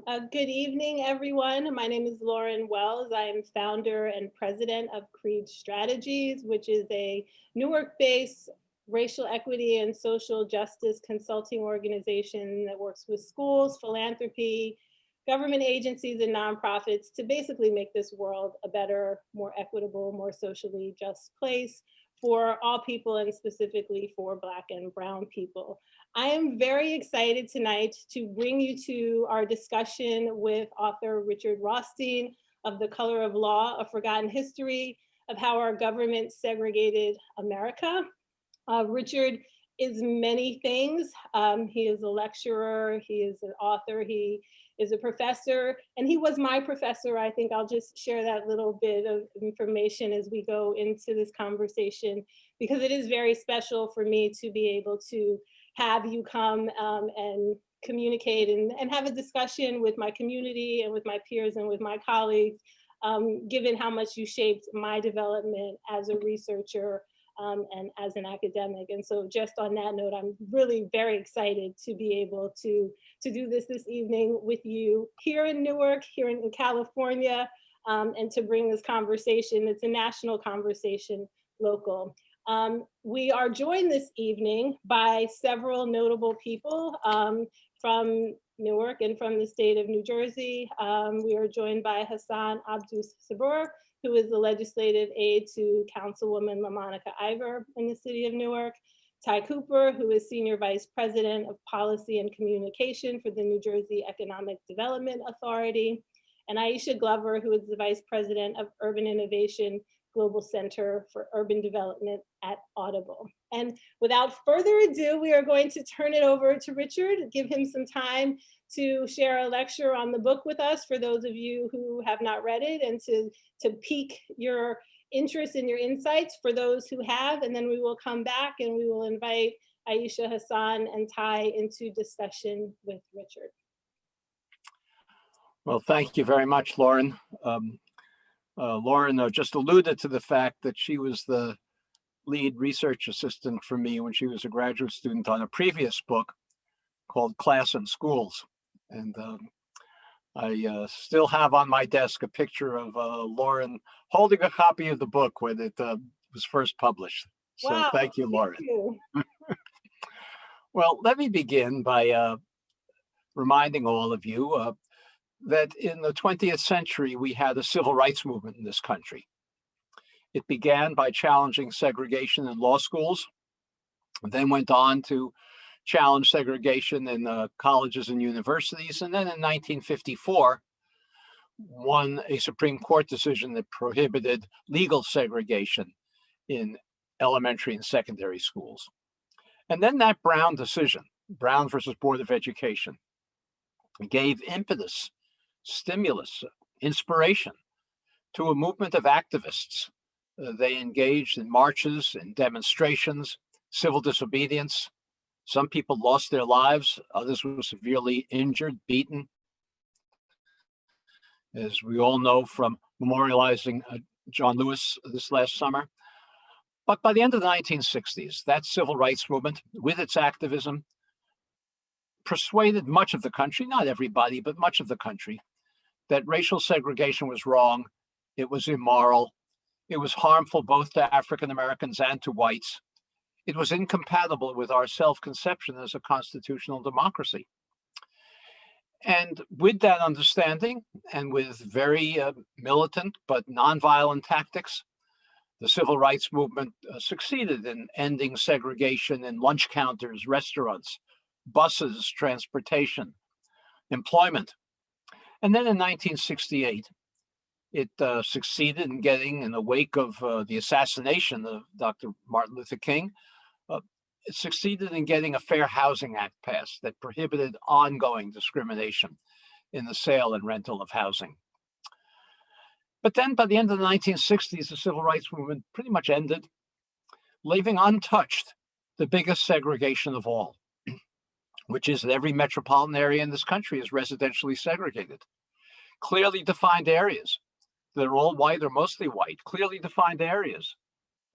Good evening, everyone. My name is Lauren Wells. I am founder and president of Creed Strategies, which is a Newark-based racial equity and social justice consulting organization that works with schools, philanthropy, government agencies, and nonprofits to basically make this world a better, more equitable, more socially just place for all people and specifically for Black and Brown people. I am very excited tonight to bring you to our discussion with author Richard Rothstein of The Color of Law, A Forgotten History of How Our Government Segregated America. Richard is many things. He is a lecturer, he is an author, he is a professor, and he was my professor. I think I'll just share that little bit of information as we go into this conversation, because it is very special for me to be able to have you come and communicate and have a discussion with my community and with my peers and with my colleagues, given how much you shaped my development as a researcher and as an academic. And so just on that note, I'm really very excited to be able to do this evening with you here in Newark, here in California, and to bring this conversation. It's a national conversation, local. We are joined this evening by several notable people from Newark and from the state of New Jersey. We are joined by Hassan Abdus-Sabur, who is the legislative aide to Councilwoman LaMonica Iver in the city of Newark. Ty Cooper, who is Senior Vice President of Policy and Communication for the New Jersey Economic Development Authority. And Aisha Glover, who is the Vice President of Urban Innovation Global Center for Urban Development at Audible. And without further ado, we are going to turn it over to Richard, give him some time to share a lecture on the book with us for those of you who have not read it, and to pique your interest and your insights for those who have. And then we will come back and we will invite Aisha, Hassan, and Ty into discussion with Richard. Well, thank you very much, Lauren. Lauren just alluded to the fact that she was the lead research assistant for me when she was a graduate student on a previous book called Class and Schools. And I still have on my desk a picture of Lauren holding a copy of the book when it was first published. So Wow, thank you, Lauren. Thank you. Well, let me begin by reminding all of you that in the 20th century, we had a civil rights movement in this country. It began by challenging segregation in law schools, and then went on to challenge segregation in colleges and universities. And then in 1954, won a Supreme Court decision that prohibited legal segregation in elementary and secondary schools. And then that Brown decision, Brown versus Board of Education, gave impetus, stimulus, inspiration to a movement of activists. They engaged in marches and demonstrations, civil disobedience. Some people lost their lives, others were severely injured, beaten. As we all know from memorializing John Lewis this last summer. But by the end of the 1960s, that civil rights movement, with its activism, persuaded much of the country, not everybody, but much of the country, that racial segregation was wrong, it was immoral, it was harmful both to African Americans and to whites. It was incompatible with our self-conception as a constitutional democracy. And with that understanding, and with very militant but nonviolent tactics, the civil rights movement succeeded in ending segregation in lunch counters, restaurants, buses, transportation, employment. And then in 1968, it succeeded in getting, in the wake of the assassination of Dr. Martin Luther King, it succeeded in getting a Fair Housing Act passed that prohibited ongoing discrimination in the sale and rental of housing. But then by the end of the 1960s, the civil rights movement pretty much ended, leaving untouched the biggest segregation of all, which is that every metropolitan area in this country is residentially segregated. Clearly defined areas that are all white or mostly white, clearly defined areas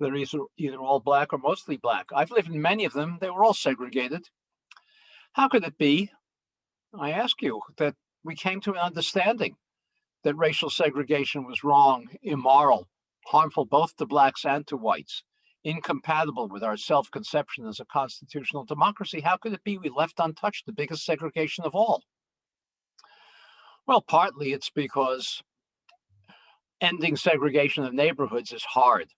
that are either all Black or mostly Black. I've lived in many of them. They were all segregated. How could it be, I ask you, that we came to an understanding that racial segregation was wrong, immoral, harmful both to blacks and to whites, incompatible with our self-conception as a constitutional democracy. How could it be we left untouched the biggest segregation of all? Well, partly it's because ending segregation of neighborhoods is hard.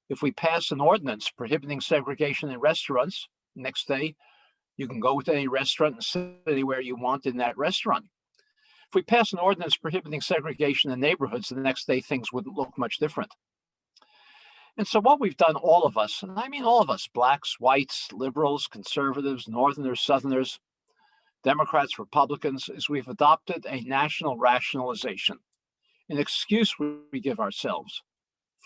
If we pass an ordinance prohibiting segregation in restaurants, next day you can go to any restaurant and sit anywhere you want in that restaurant. If we pass an ordinance prohibiting segregation in neighborhoods, the next day things wouldn't look much different. And so what we've done, all of us, and I mean all of us, blacks, whites, liberals, conservatives, northerners, southerners, Democrats, Republicans, is we've adopted a national rationalization, an excuse we give ourselves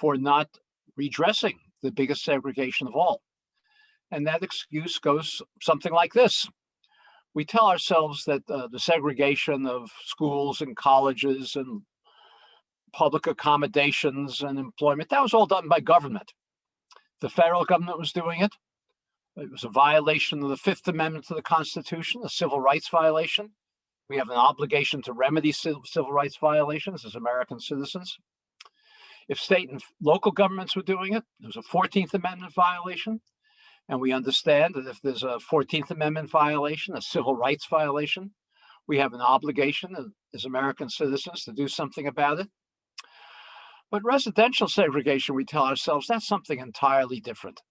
for not redressing the biggest segregation of all. And that excuse goes something like this. We tell ourselves that the segregation of schools and colleges and public accommodations and employment, that was all done by government. The federal government was doing it. It was a violation of the Fifth Amendment to the Constitution, a civil rights violation. We have an obligation to remedy civil rights violations as American citizens. If state and local governments were doing it, there was a 14th Amendment violation. And we understand that if there's a 14th Amendment violation, a civil rights violation, we have an obligation as American citizens to do something about it. But residential segregation, we tell ourselves, that's something entirely different.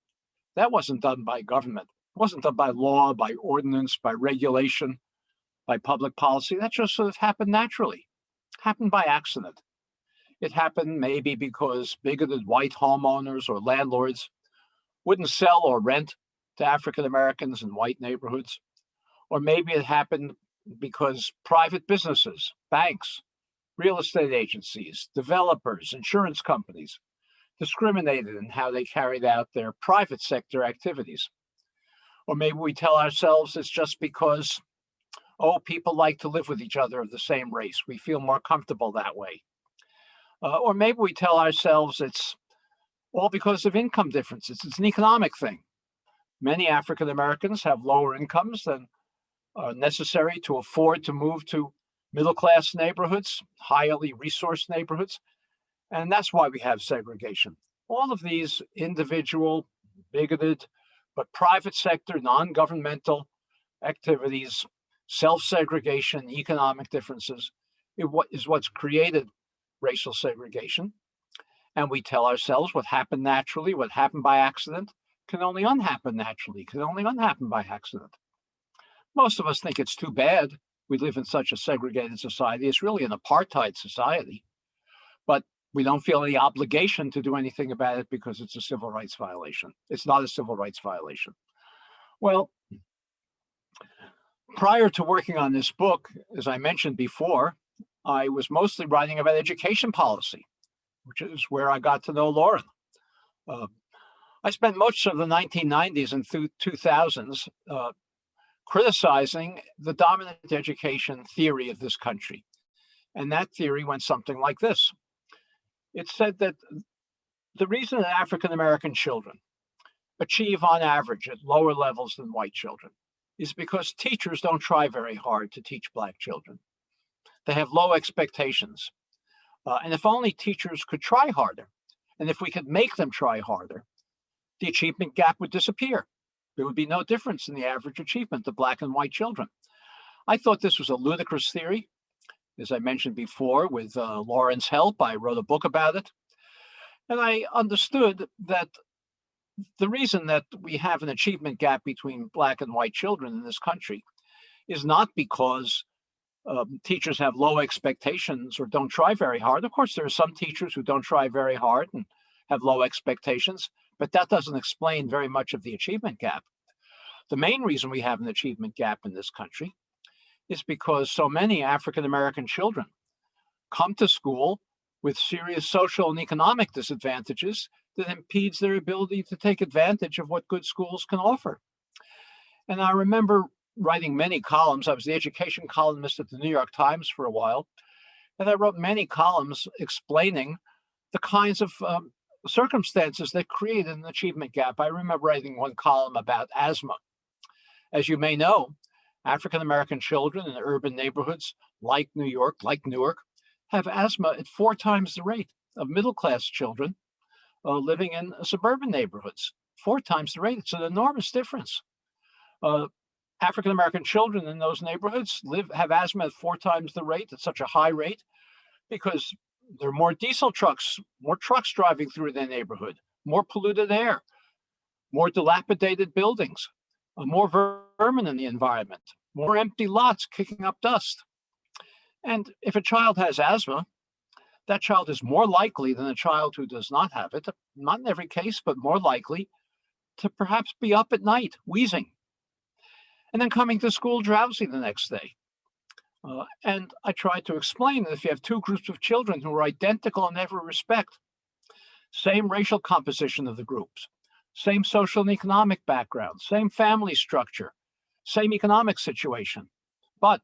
That wasn't done by government. It wasn't done by law, by ordinance, by regulation, by public policy. That just sort of happened naturally, happened by accident. It happened maybe because bigoted white homeowners or landlords wouldn't sell or rent to African Americans in white neighborhoods. Or maybe it happened because private businesses, banks, real estate agencies, developers, insurance companies discriminated in how they carried out their private sector activities. Or maybe we tell ourselves it's just because, oh, people like to live with each other of the same race. We feel more comfortable that way. Or maybe we tell ourselves it's all because of income differences. It's an economic thing. Many African Americans have lower incomes than are necessary to afford to move to middle-class neighborhoods, highly resourced neighborhoods, and that's why we have segregation. All of these individual, bigoted, but private sector, non-governmental activities, self-segregation, economic differences, is what's created racial segregation. And we tell ourselves what happened naturally, what happened by accident, can only unhappen naturally, can only unhappen by accident. Most of us think it's too bad we live in such a segregated society. It's really an apartheid society. But we don't feel any obligation to do anything about it because it's a civil rights violation. It's not a civil rights violation. Well, prior to working on this book, as I mentioned before, I was mostly writing about education policy, which is where I got to know Lauren. I spent most of the 1990s and 2000s criticizing the dominant education theory of this country. And that theory went something like this. It said that the reason that African American children achieve on average at lower levels than white children is because teachers don't try very hard to teach Black children. They have low expectations. And if only teachers could try harder, and if we could make them try harder, the achievement gap would disappear. There would be no difference in the average achievement of Black and white children. I thought this was a ludicrous theory. As I mentioned before, with Lauren's help, I wrote a book about it. And I understood that the reason that we have an achievement gap between Black and white children in this country is not because teachers have low expectations or don't try very hard. Of course, there are some teachers who don't try very hard and have low expectations, but that doesn't explain very much of the achievement gap. The main reason we have an achievement gap in this country is because so many African American children come to school with serious social and economic disadvantages that impedes their ability to take advantage of what good schools can offer. And I remember writing many columns. I was the education columnist at the New York Times for a while, and I wrote many columns explaining the kinds of circumstances that create an achievement gap. I remember writing one column about asthma. As you may know, African-American children in urban neighborhoods like New York, like Newark, have asthma at 4 times the rate of middle-class children living in suburban neighborhoods. 4 times the rate. It's an enormous difference. African American children in those neighborhoods have asthma at 4 times the rate, at such a high rate, because there are more diesel trucks, more trucks driving through their neighborhood, more polluted air, more dilapidated buildings, more vermin in the environment, more empty lots kicking up dust. And if a child has asthma, that child is more likely than a child who does not have it, not in every case, but more likely to perhaps be up at night wheezing and then coming to school drowsy the next day. And I tried to explain that if you have two groups of children who are identical in every respect, same racial composition of the groups, same social and economic background, same family structure, same economic situation, but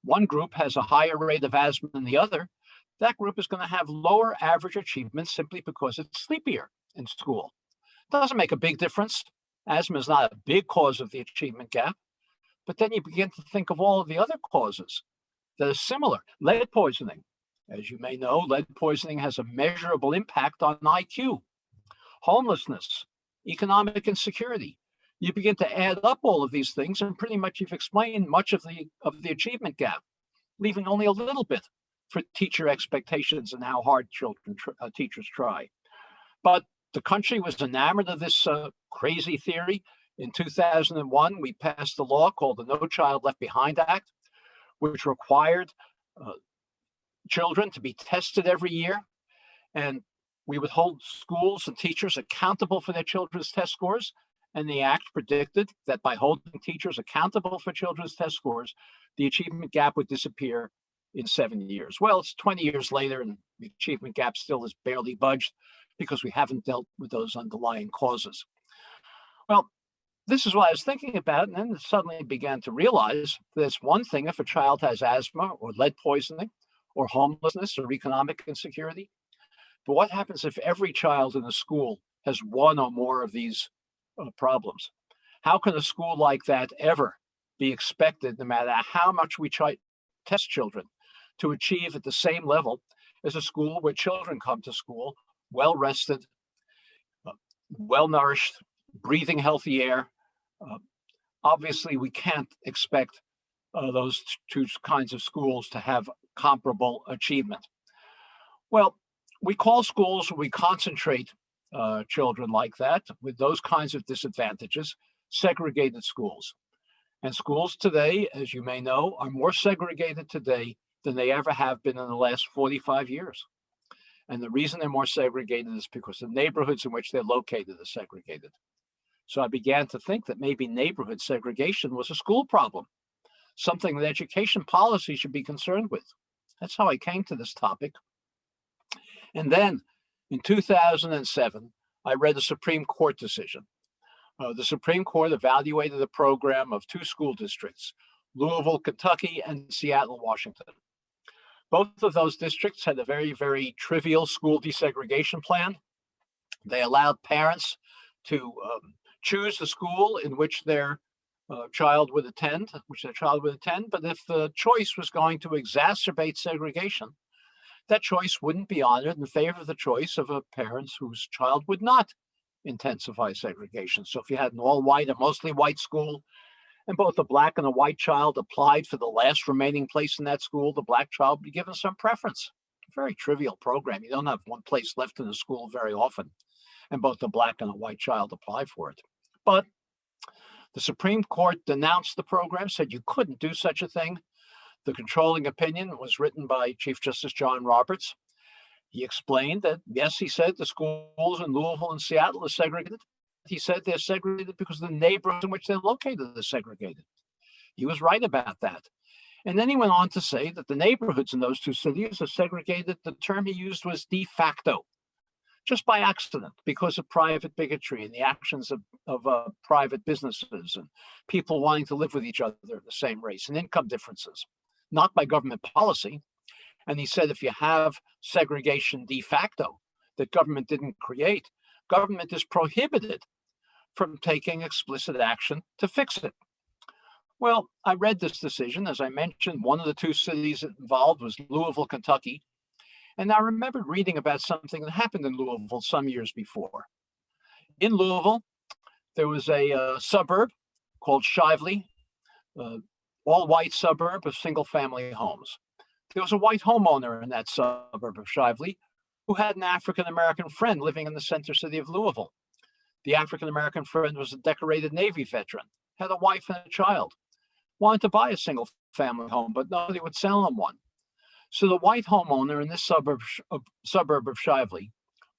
one group has a higher rate of asthma than the other, that group is going to have lower average achievement simply because it's sleepier in school. Doesn't make a big difference. Asthma is not a big cause of the achievement gap, but then you begin to think of all of the other causes that are similar. Lead poisoning. As you may know, lead poisoning has a measurable impact on IQ. Homelessness, economic insecurity. You begin to add up all of these things, and pretty much you've explained much of the achievement gap, leaving only a little bit for teacher expectations and how hard teachers try. But the country was enamored of this crazy theory. In 2001, we passed a law called the No Child Left Behind Act, which required children to be tested every year. And we would hold schools and teachers accountable for their children's test scores. And the act predicted that by holding teachers accountable for children's test scores, the achievement gap would disappear in 7 years. Well, it's 20 years later, and the achievement gap still has barely budged because we haven't dealt with those underlying causes. Well, this is what I was thinking about, and then suddenly began to realize that it's one thing if a child has asthma or lead poisoning or homelessness or economic insecurity. But what happens if every child in a school has one or more of these problems? How can a school like that ever be expected, no matter how much we try to test children, to achieve at the same level as a school where children come to school well rested, well nourished, breathing healthy air? Obviously, we can't expect those two kinds of schools to have comparable achievement. Well, we call schools where we concentrate children like that with those kinds of disadvantages segregated schools. And schools today, as you may know, are more segregated today than they ever have been in the last 45 years. And the reason they're more segregated is because the neighborhoods in which they're located are segregated. So I began to think that maybe neighborhood segregation was a school problem, something that education policy should be concerned with. That's how I came to this topic. And then in 2007, I read a Supreme Court decision. The Supreme Court evaluated the program of two school districts, Louisville, Kentucky, and Seattle, Washington. Both of those districts had a very, very trivial school desegregation plan. They allowed parents to choose the school in which their child would attend, but if the choice was going to exacerbate segregation, that choice wouldn't be honored in favor of the choice of a parent whose child would not intensify segregation. So if you had an all-white or mostly white school, and both a black and a white child applied for the last remaining place in that school, the black child would be given some preference. A very trivial program. You don't have one place left in the school very often, and both a black and a white child apply for it. But the Supreme Court denounced the program, said you couldn't do such a thing. The controlling opinion was written by Chief Justice John Roberts. He explained that, yes, he said the schools in Louisville and Seattle are segregated. He said they're segregated because the neighborhoods in which they're located are segregated. He was right about that. And then he went on to say that the neighborhoods in those two cities are segregated. The term he used was de facto, just by accident, because of private bigotry and the actions of private businesses and people wanting to live with each other of the same race and income differences, not by government policy. And he said if you have segregation de facto that government didn't create, government is prohibited from taking explicit action to fix it. Well, I read this decision. As I mentioned, one of the two cities involved was Louisville, Kentucky. And I remembered reading about something that happened in Louisville some years before. In Louisville, there was a suburb called Shively, uh, all white suburb of single family homes. There was a white homeowner in that suburb of Shively who had an African American friend living in the center city of Louisville. The African American friend was a decorated Navy veteran, had a wife and a child, wanted to buy a single family home, but nobody would sell him one. So the white homeowner in this suburb of Shively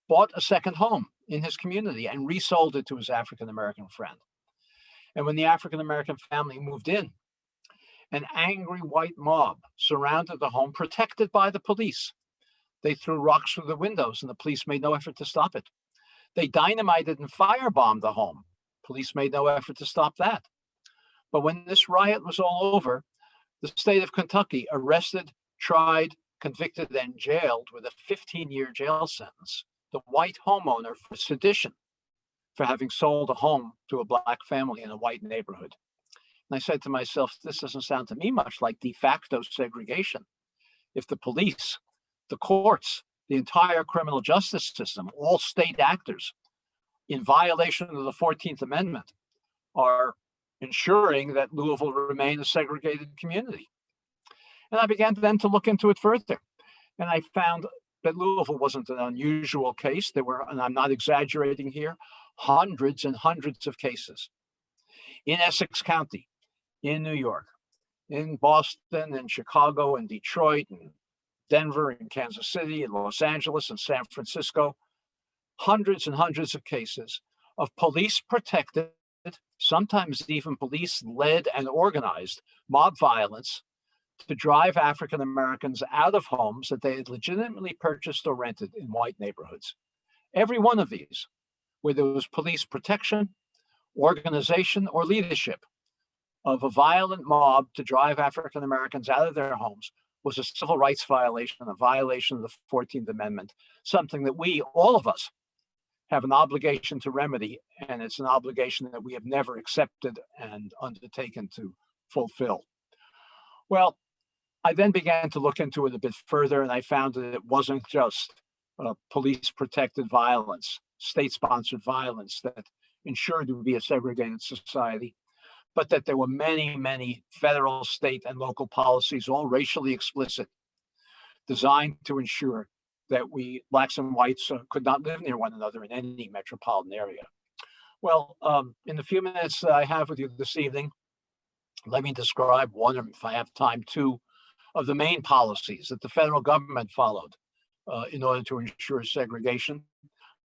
bought a second home in his community and resold it to his African American friend. And when the African American family moved in, an angry white mob surrounded the home, protected by the police. They threw rocks through the windows, and the police made no effort to stop it. They dynamited and firebombed the home. Police made no effort to stop that. But when this riot was all over, the state of Kentucky arrested, tried, convicted, and jailed with a 15-year jail sentence the white homeowner for sedition, for having sold a home to a black family in a white neighborhood. And I said to myself, this doesn't sound to me much like de facto segregation. If the police, the courts, the entire criminal justice system, all state actors, in violation of the 14th Amendment, are ensuring that Louisville remain a segregated community. And I began then to look into it further. And I found that Louisville wasn't an unusual case. There were, and I'm not exaggerating here, hundreds and hundreds of cases in Essex County, in New York, in Boston, in Chicago, in Detroit, and Denver, in Kansas City, in Los Angeles, and San Francisco. Hundreds and hundreds of cases of police protected, sometimes even police led and organized mob violence to drive African Americans out of homes that they had legitimately purchased or rented in white neighborhoods. Every one of these, where there was police protection, organization, or leadership of a violent mob to drive African Americans out of their homes, was a civil rights violation, a violation of the 14th Amendment, something that we, all of us, have an obligation to remedy, and it's an obligation that we have never accepted and undertaken to fulfill. Well, I then began to look into it a bit further, and I found that it wasn't just police-protected violence, state-sponsored violence that ensured there would be a segregated society, but that there were many, many federal, state, and local policies, all racially explicit, designed to ensure that we, blacks and whites, could not live near one another in any metropolitan area. Well, in the few minutes that I have with you this evening, let me describe one, or if I have time, two, of the main policies that the federal government followed in order to ensure segregation.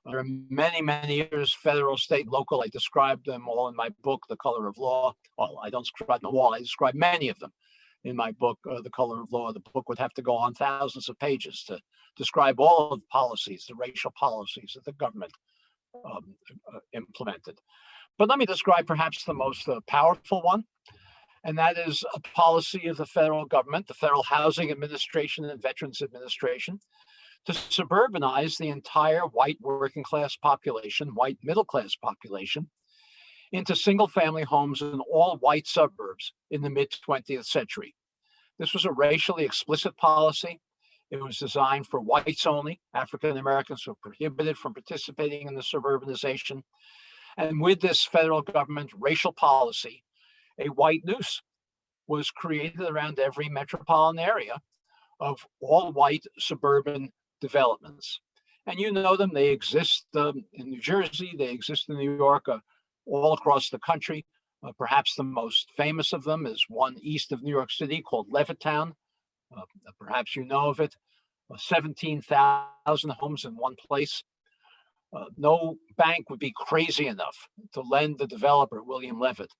There are many, many years, federal, state, local. I described them all in my book, The Color of Law. Well, I don't describe them all. I describe many of them in my book, The Color of Law. The book would have to go on thousands of pages to describe all of the policies, the racial policies that the government implemented. But let me describe perhaps the most powerful one, and that is a policy of the federal government, the Federal Housing Administration and Veterans Administration, to suburbanize the entire white working class population, white middle class population, into single family homes in all white suburbs in the mid 20th century. This was a racially explicit policy. It was designed for whites only. African Americans were prohibited from participating in the suburbanization. And with this federal government racial policy, a white noose was created around every metropolitan area of all white suburban developments. And you know them, they exist in New Jersey, they exist in New York, all across the country. Perhaps the most famous of them is one east of New York City called Levittown. Perhaps you know of it. 17,000 homes in one place. No bank would be crazy enough to lend the developer, William Levitt,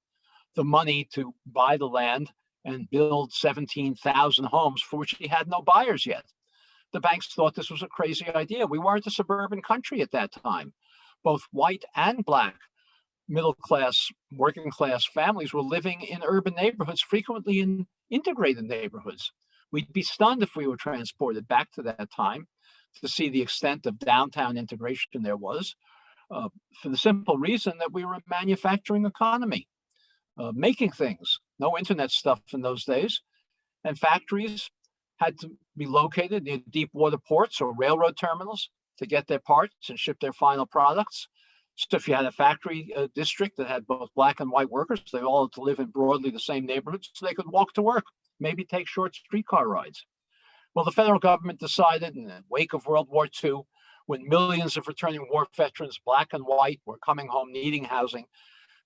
the money to buy the land and build 17,000 homes for which he had no buyers yet. The banks thought this was a crazy idea. We weren't a suburban country at that time. Both white and black middle class, working class families were living in urban neighborhoods, frequently in integrated neighborhoods. We'd be stunned if we were transported back to that time to see the extent of downtown integration there was, for the simple reason that we were a manufacturing economy, making things, no internet stuff in those days, and factories had to be located near deep water ports or railroad terminals to get their parts and ship their final products. So if you had a factory district that had both black and white workers, they all had to live in broadly the same neighborhoods so they could walk to work, maybe take short streetcar rides. Well, the federal government decided in the wake of World War II, when millions of returning war veterans, black and white, were coming home needing housing,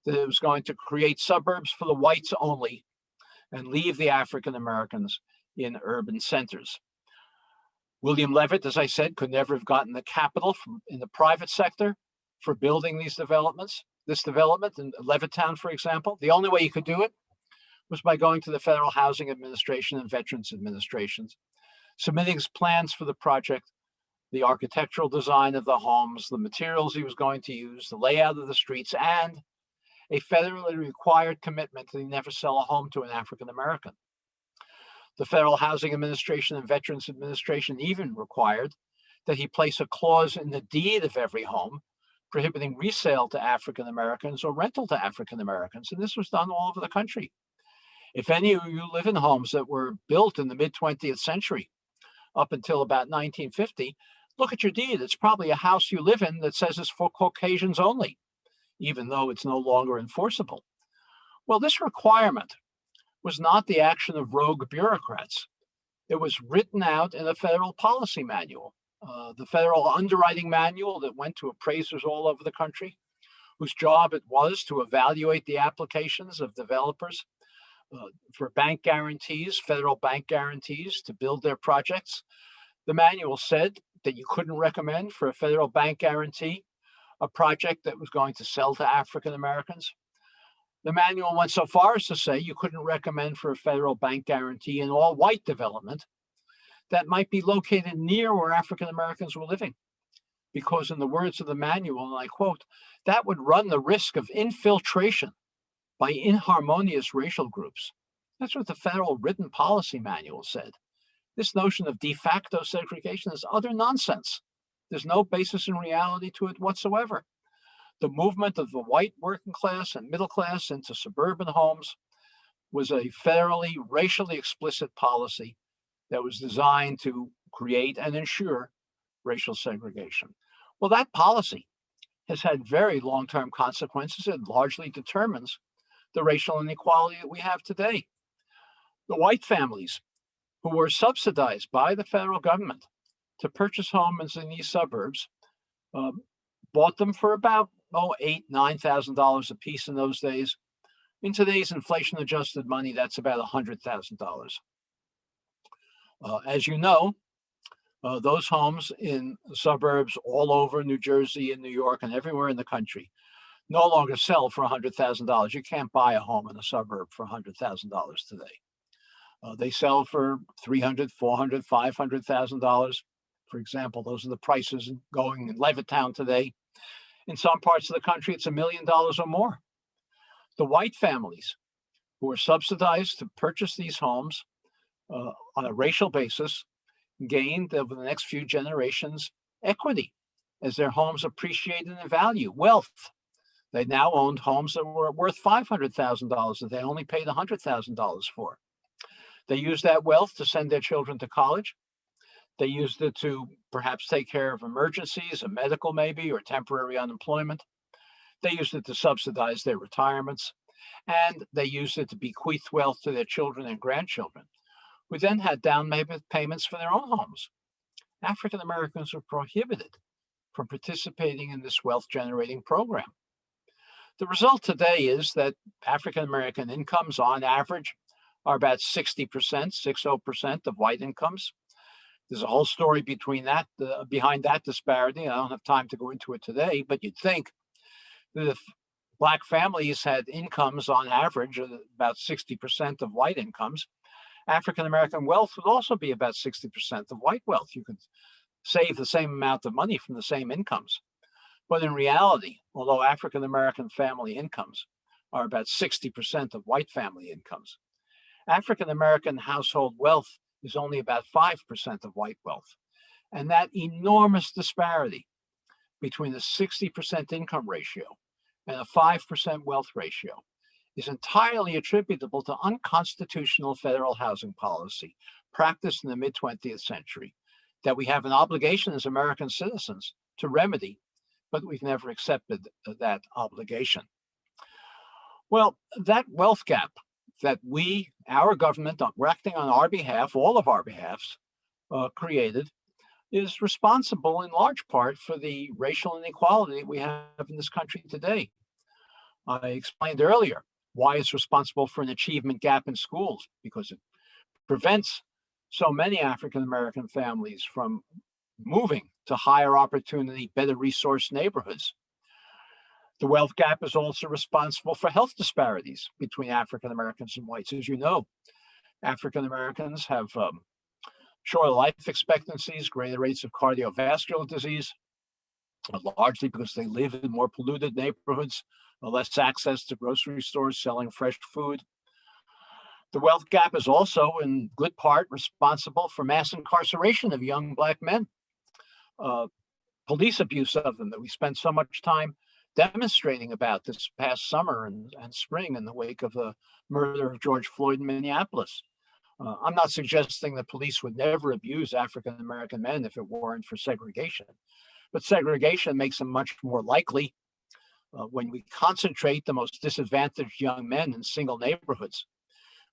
that it was going to create suburbs for the whites only and leave the African Americans in urban centers. William Levitt, as I said, could never have gotten the capital in the private sector for building these developments. This development in Levittown, for example, the only way he could do it was by going to the Federal Housing Administration and Veterans Administrations, submitting his plans for the project, the architectural design of the homes, the materials he was going to use, the layout of the streets, and a federally required commitment that he never sell a home to an African American. The Federal Housing Administration and Veterans Administration even required that he place a clause in the deed of every home prohibiting resale to African Americans or rental to African Americans. And this was done all over the country. If any of you live in homes that were built in the mid 20th century up until about 1950, look at your deed. It's probably a house you live in that says it's for Caucasians only, even though it's no longer enforceable. Well, this requirement was not the action of rogue bureaucrats. It was written out in a federal policy manual, the federal underwriting manual that went to appraisers all over the country, whose job it was to evaluate the applications of developers for bank guarantees, federal bank guarantees to build their projects. The manual said that you couldn't recommend for a federal bank guarantee a project that was going to sell to African Americans. The manual went so far as to say you couldn't recommend for a federal bank guarantee an all-white development that might be located near where African Americans were living. Because in the words of the manual, and I quote, that would run the risk of infiltration by inharmonious racial groups. That's what the federal written policy manual said. This notion of de facto segregation is utter nonsense. There's no basis in reality to it whatsoever. The movement of the white working class and middle class into suburban homes was a federally, racially explicit policy that was designed to create and ensure racial segregation. Well, that policy has had very long-term consequences. It largely determines the racial inequality that we have today. The white families who were subsidized by the federal government to purchase homes in these suburbs bought them for about $8,000–9,000 a piece in those days. In today's inflation-adjusted money, that's about $100,000. As you know, those homes in suburbs all over New Jersey and New York and everywhere in the country no longer sell for $100,000. You can't buy a home in a suburb for $100,000 today. They sell for $300,000, $400,000, $500,000. For example, those are the prices going in Levittown today. In some parts of the country, it's $1 million or more. The white families who are subsidized to purchase these homes on a racial basis gained over the next few generations equity as their homes appreciated in value, wealth. They now owned homes that were worth $500,000 that they only paid $100,000 for. They used that wealth to send their children to college. They used it to perhaps take care of emergencies, a medical maybe, or temporary unemployment. They used it to subsidize their retirements. And they used it to bequeath wealth to their children and grandchildren, who then had down payments for their own homes. African Americans were prohibited from participating in this wealth generating program. The result today is that African American incomes on average are about 60%, 60% of white incomes. There's a whole story behind that disparity. I don't have time to go into it today, but you'd think that if Black families had incomes on average of about 60% of white incomes, African American wealth would also be about 60% of white wealth. You could save the same amount of money from the same incomes. But in reality, although African American family incomes are about 60% of white family incomes, African American household wealth is only about 5% of white wealth. And that enormous disparity between a 60% income ratio and a 5% wealth ratio is entirely attributable to unconstitutional federal housing policy practiced in the mid 20th century that we have an obligation as American citizens to remedy, but we've never accepted that obligation. Well, that wealth gap that our government, acting on our behalf, all of our behalfs, created, is responsible in large part for the racial inequality we have in this country today. I explained earlier why it's responsible for an achievement gap in schools, because it prevents so many African American families from moving to higher opportunity, better resourced neighborhoods. The wealth gap is also responsible for health disparities between African Americans and whites. As you know, African Americans have shorter life expectancies, greater rates of cardiovascular disease, largely because they live in more polluted neighborhoods, less access to grocery stores selling fresh food. The wealth gap is also, in good part, responsible for mass incarceration of young Black men, police abuse of them that we spent so much time demonstrating about this past summer and spring in the wake of the murder of George Floyd in Minneapolis. I'm not suggesting that police would never abuse African American men if it weren't for segregation, but segregation makes them much more likely when we concentrate the most disadvantaged young men in single neighborhoods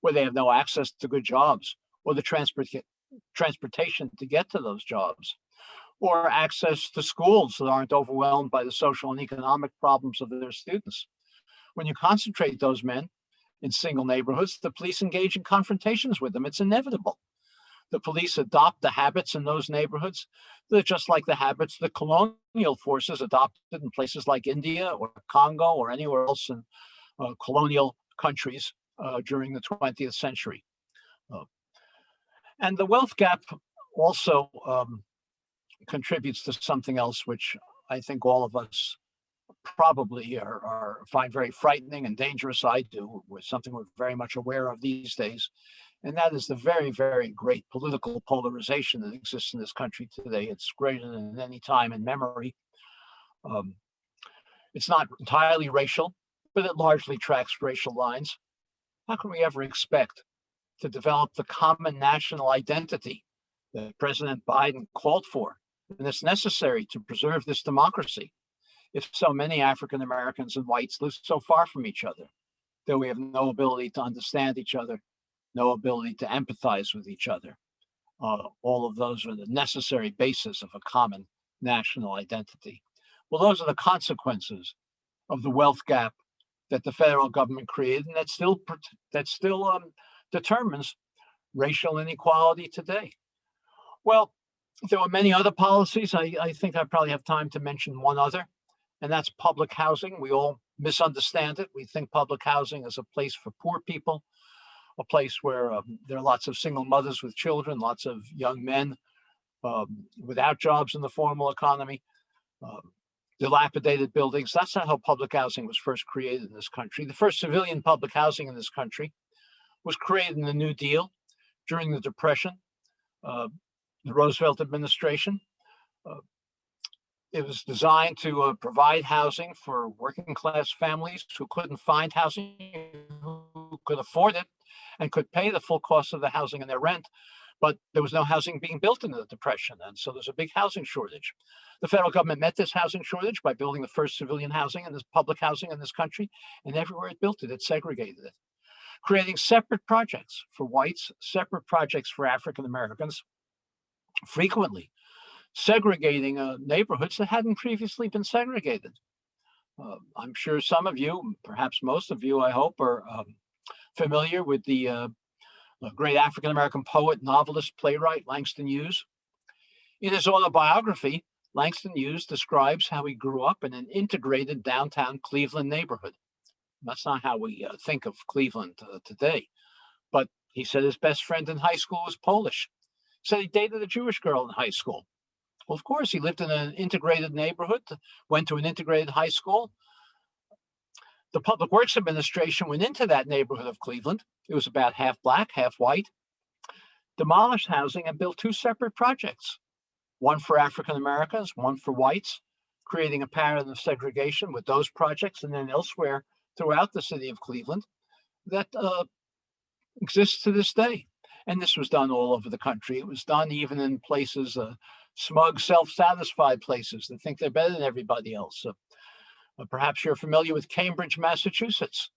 where they have no access to good jobs or the transportation to get to those jobs, or access to schools that aren't overwhelmed by the social and economic problems of their students. When you concentrate those men in single neighborhoods, the police engage in confrontations with them. It's inevitable. The police adopt the habits in those neighborhoods that are just like the habits the colonial forces adopted in places like India or Congo or anywhere else in colonial countries during the 20th century. And the wealth gap also contributes to something else, which I think all of us probably find very frightening and dangerous. I do, with something we're very much aware of these days, and that is the very, very great political polarization that exists in this country today. It's greater than any time in memory. It's not entirely racial, but it largely tracks racial lines. How can we ever expect to develop the common national identity that President Biden called for and that's necessary to preserve this democracy if so many African Americans and whites live so far from each other that we have no ability to understand each other, no ability to empathize with each other? All of those are the necessary basis of a common national identity. Well, those are the consequences of the wealth gap that the federal government created, and that still determines racial inequality today. Well, there were many other policies. I think I probably have time to mention one other, and that's public housing. We all misunderstand it. We think public housing is a place for poor people, a place where there are lots of single mothers with children, lots of young men without jobs in the formal economy, dilapidated buildings. That's not how public housing was first created in this country. The first civilian public housing in this country was created in the New Deal during the Depression, the Roosevelt administration. It was designed to provide housing for working class families who couldn't find housing, who could afford it, and could pay the full cost of the housing and their rent. But there was no housing being built in the Depression, and so there's a big housing shortage. The federal government met this housing shortage by building the first civilian housing and this public housing in this country, and everywhere it built it, it segregated it, creating separate projects for whites, separate projects for African Americans, frequently segregating neighborhoods that hadn't previously been segregated. I'm sure some of you, perhaps most of you, I hope, are familiar with the great African American poet, novelist, playwright Langston Hughes. In his autobiography, Langston Hughes describes how he grew up in an integrated downtown Cleveland neighborhood. That's not how we think of Cleveland today. But he said his best friend in high school was Polish. He said he dated a Jewish girl in high school. Well, of course, he lived in an integrated neighborhood, went to an integrated high school. The Public Works Administration went into that neighborhood of Cleveland. It was about half Black, half white, demolished housing and built two separate projects, one for African Americans, one for whites, creating a pattern of segregation with those projects. And then elsewhere, throughout the city of Cleveland that exists to this day. And this was done all over the country. It was done even in places, smug, self-satisfied places that think they're better than everybody else. Perhaps you're familiar with Cambridge, Massachusetts.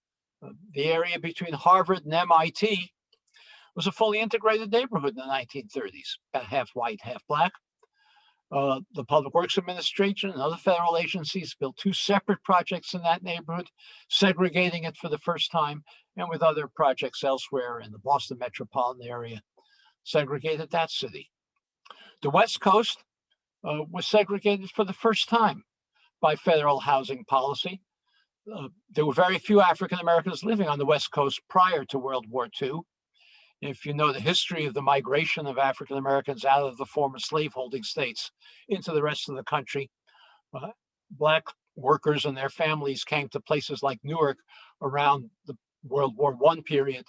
The area between Harvard and MIT was a fully integrated neighborhood in the 1930s, about half white, half black. The Public Works Administration and other federal agencies built 2 separate projects in that neighborhood, segregating it for the first time, and with other projects elsewhere in the Boston metropolitan area, segregated that city. The West Coast was segregated for the first time by federal housing policy. There were very few African Americans living on the West Coast prior to World War II. If you know the history of the migration of African Americans out of the former slaveholding states into the rest of the country, Black workers and their families came to places like Newark around the World War I period,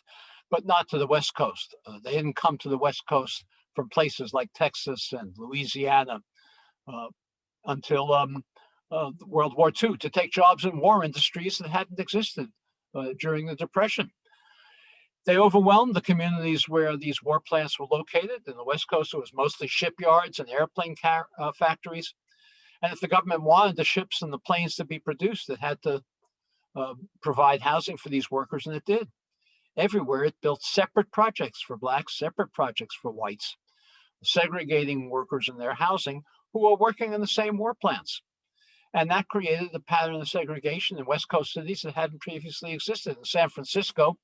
but not to the West Coast. They didn't come to the West Coast from places like Texas and Louisiana until World War II to take jobs in war industries that hadn't existed during the Depression. They overwhelmed the communities where these war plants were located. In the West Coast, it was mostly shipyards and airplane factories. And if the government wanted the ships and the planes to be produced, it had to provide housing for these workers, and it did. Everywhere, it built separate projects for Blacks, separate projects for whites, segregating workers in their housing who were working in the same war plants. And that created a pattern of segregation in West Coast cities that hadn't previously existed. In San Francisco,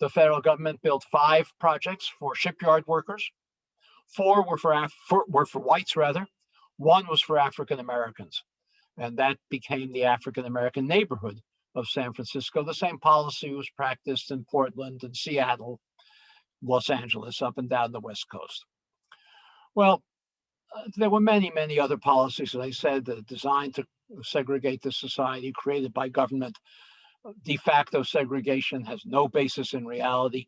the federal government built 5 projects for shipyard workers. 4 were for whites, rather. 1 was for African Americans. And that became the African American neighborhood of San Francisco. The same policy was practiced in Portland and Seattle, Los Angeles, up and down the West Coast. Well, there were many, many other policies, as I said, designed to segregate the society, created by government. De facto segregation has no basis in reality.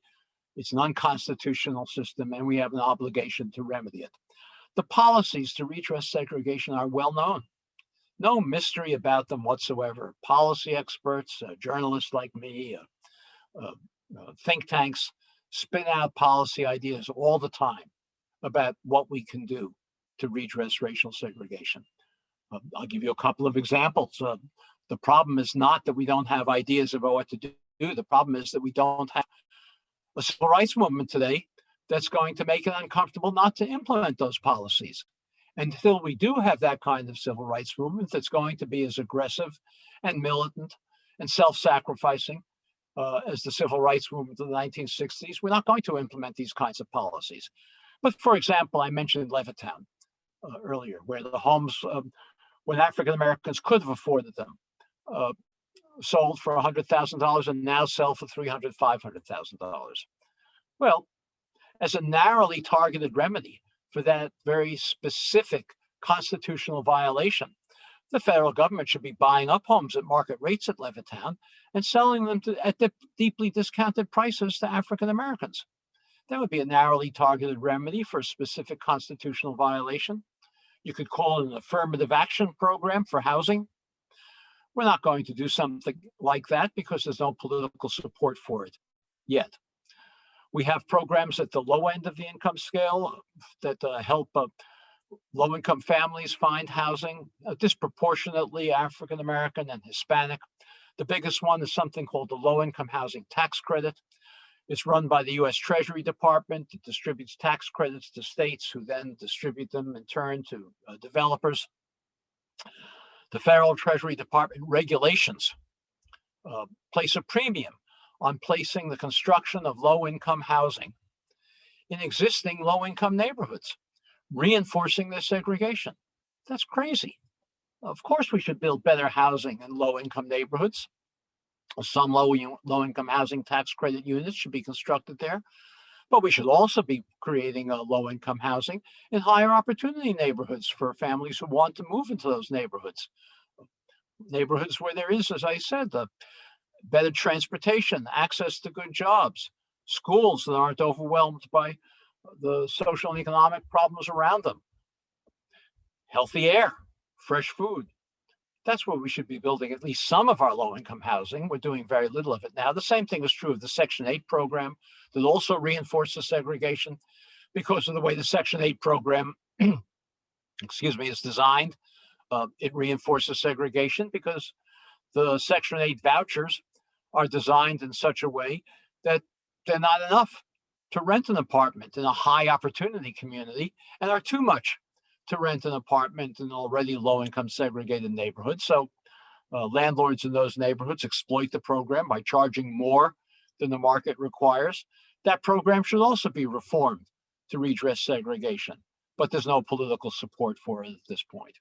It's an unconstitutional system, and we have an obligation to remedy it. The policies to redress segregation are well known. No mystery about them whatsoever. Policy experts, journalists like me, think tanks spin out policy ideas all the time about what we can do to redress racial segregation. I'll give you a couple of examples. The problem is not that we don't have ideas about what to do. The problem is that we don't have a civil rights movement today that's going to make it uncomfortable not to implement those policies. Until we do have that kind of civil rights movement that's going to be as aggressive and militant and self-sacrificing as the civil rights movement of the 1960s, we're not going to implement these kinds of policies. But for example, I mentioned Levittown earlier, where the homes, when African Americans could have afforded them, sold for $100,000 and now sell for $300,000, $500,000. Well, as a narrowly targeted remedy for that very specific constitutional violation, the federal government should be buying up homes at market rates at Levittown and selling them at deeply discounted prices to African Americans. That would be a narrowly targeted remedy for a specific constitutional violation. You could call it an affirmative action program for housing. We're not going to do something like that because there's no political support for it yet. We have programs at the low end of the income scale that help low-income families find housing, disproportionately African American and Hispanic. The biggest one is something called the Low-Income Housing Tax Credit. It's run by the U.S. Treasury Department. It distributes tax credits to states who then distribute them in turn to developers. The Federal Treasury Department regulations place a premium on placing the construction of low-income housing in existing low-income neighborhoods, reinforcing their segregation. That's crazy. Of course, we should build better housing in low-income neighborhoods. Some low-income housing tax credit units should be constructed there, but we should also be creating low-income housing in higher opportunity neighborhoods for families who want to move into those neighborhoods. Neighborhoods where there is, as I said, better transportation, access to good jobs, schools that aren't overwhelmed by the social and economic problems around them, healthy air, fresh food, That's where we should be building at least some of our low-income housing. We're doing very little of it now. The same thing is true of the Section 8 program that also reinforces segregation because of the way the Section 8 program, excuse me, is designed. It reinforces segregation because the Section 8 vouchers are designed in such a way that they're not enough to rent an apartment in a high opportunity community and are too much to rent an apartment in an already low income segregated neighborhood. So landlords in those neighborhoods exploit the program by charging more than the market requires. That program should also be reformed to redress segregation, but there's no political support for it at this point.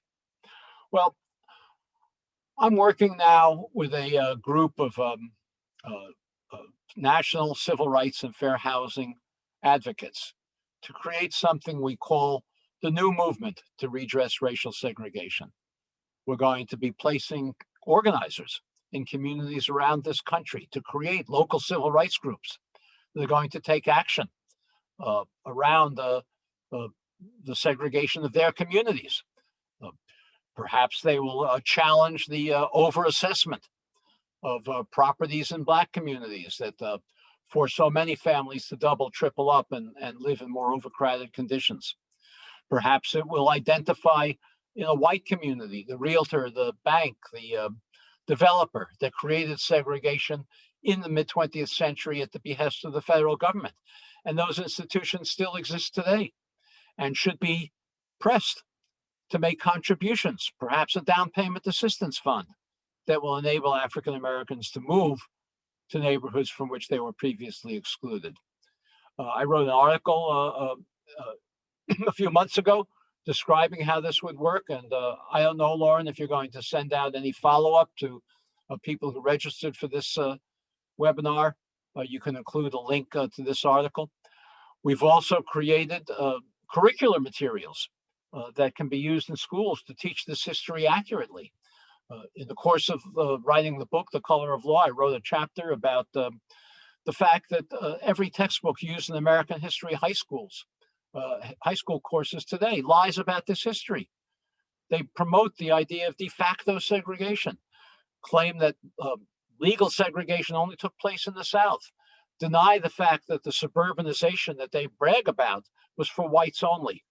Well, I'm working now with a group of national civil rights and fair housing advocates to create something we call the new movement to redress racial segregation. We're going to be placing organizers in communities around this country to create local civil rights groups that are going to take action around the segregation of their communities. Perhaps they will challenge the overassessment of properties in Black communities that force so many families to double, triple up and live in more overcrowded conditions. Perhaps it will identify in a white community the realtor, the bank, the developer that created segregation in the mid-20th century at the behest of the federal government. And those institutions still exist today and should be pressed to make contributions, perhaps a down payment assistance fund that will enable African Americans to move to neighborhoods from which they were previously excluded. I wrote an article a few months ago describing how this would work. And I don't know, Lauren, if you're going to send out any follow-up to people who registered for this webinar. You can include a link to this article. We've also created curricular materials that can be used in schools to teach this history accurately. In the course of writing the book, The Color of Law, I wrote a chapter about the fact that every textbook used in American history high school courses today lies about this history. They promote the idea of de facto segregation, claim that legal segregation only took place in the South, deny the fact that the suburbanization that they brag about was for whites only.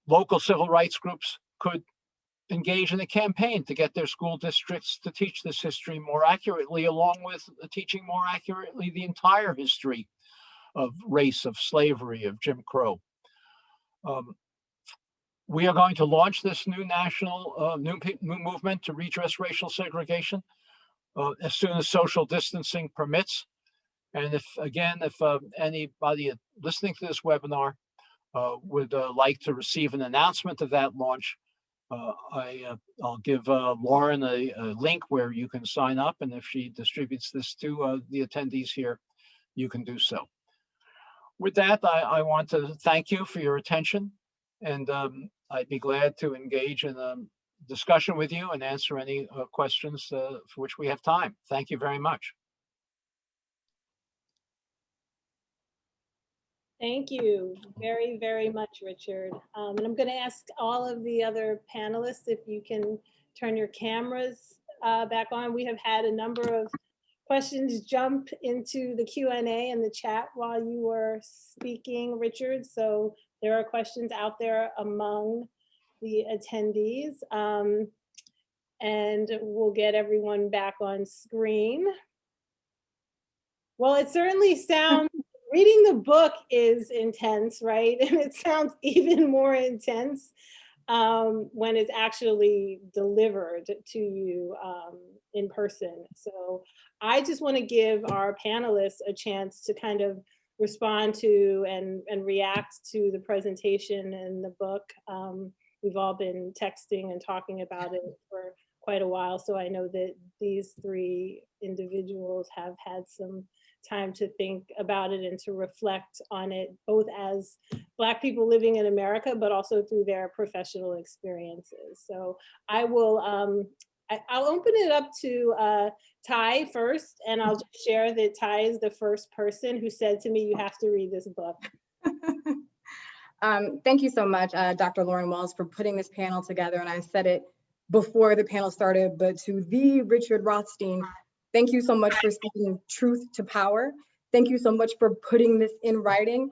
Local civil rights groups could engage in a campaign to get their school districts to teach this history more accurately, along with teaching more accurately the entire history of race, of slavery, of Jim Crow. We are going to launch this new national new movement to redress racial segregation as soon as social distancing permits. And if anybody listening to this webinar would like to receive an announcement of that launch, I'll give Lauren a link where you can sign up, and if she distributes this to the attendees here, you can do so. With that, I want to thank you for your attention, and I'd be glad to engage in a discussion with you and answer any questions for which we have time. Thank you very much. Thank you very, very much, Richard. And I'm going to ask all of the other panelists if you can turn your cameras back on. We have had a number of questions jump into the Q&A and the chat while you were speaking, Richard. So there are questions out there among the attendees. And we'll get everyone back on screen. Well, it certainly sounds, reading the book is intense, right? And it sounds even more intense when it's actually delivered to you in person. So I just want to give our panelists a chance to kind of respond to and react to the presentation and the book. We've all been texting and talking about it for quite a while, so I know that these three individuals have had some time to think about it and to reflect on it, both as Black people living in America, but also through their professional experiences. So I will, I'll open it up to Ty first, and I'll just share that Ty is the first person who said to me, you have to read this book. Thank you so much, Dr. Lauren Wells, for putting this panel together. And I said it before the panel started, but to the Richard Rothstein, thank you so much for speaking truth to power. Thank you so much for putting this in writing.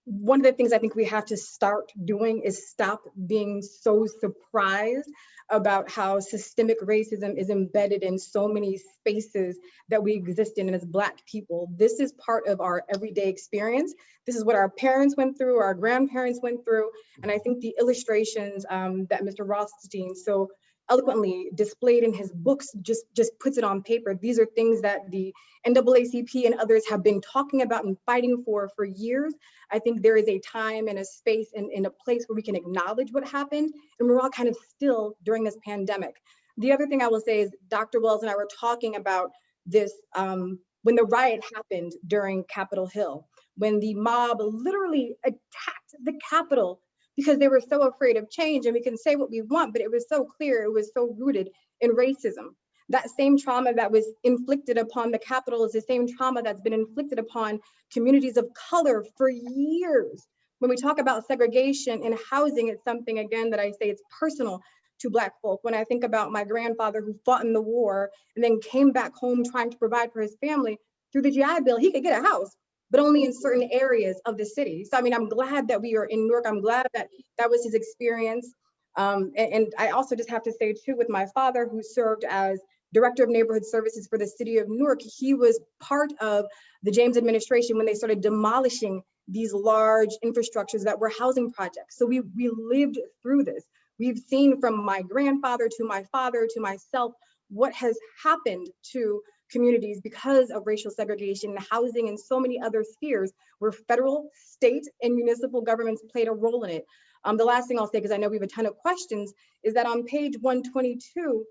One of the things I think we have to start doing is stop being so surprised about how systemic racism is embedded in so many spaces that we exist in as Black people. This is part of our everyday experience. This is what our parents went through, our grandparents went through, and I think the illustrations that Mr. Rothstein so eloquently displayed in his books just puts it on paper. These are things that the NAACP and others have been talking about and fighting for years. I think there is a time and a space and a place where we can acknowledge what happened, and we're all kind of still during this pandemic. The other thing I will say is Dr. Wells and I were talking about this when the riot happened during Capitol Hill, when the mob literally attacked the Capitol because they were so afraid of change. And we can say what we want, but it was so clear, it was so rooted in racism. That same trauma that was inflicted upon the Capitol is the same trauma that's been inflicted upon communities of color for years. When we talk about segregation in housing, it's something, again, that I say it's personal to Black folk. When I think about my grandfather who fought in the war and then came back home trying to provide for his family, through the GI Bill, he could get a house, but only in certain areas of the city. So, I mean, I'm glad that we are in Newark. I'm glad that that was his experience. And I also just have to say too, with my father who served as Director of Neighborhood Services for the city of Newark, he was part of the James administration when they started demolishing these large infrastructures that were housing projects. So we lived through this. We've seen from my grandfather to my father to myself what has happened to communities because of racial segregation, housing, and so many other spheres where federal, state, and municipal governments played a role in it. The last thing I'll say, because I know we have a ton of questions, is that on page 122,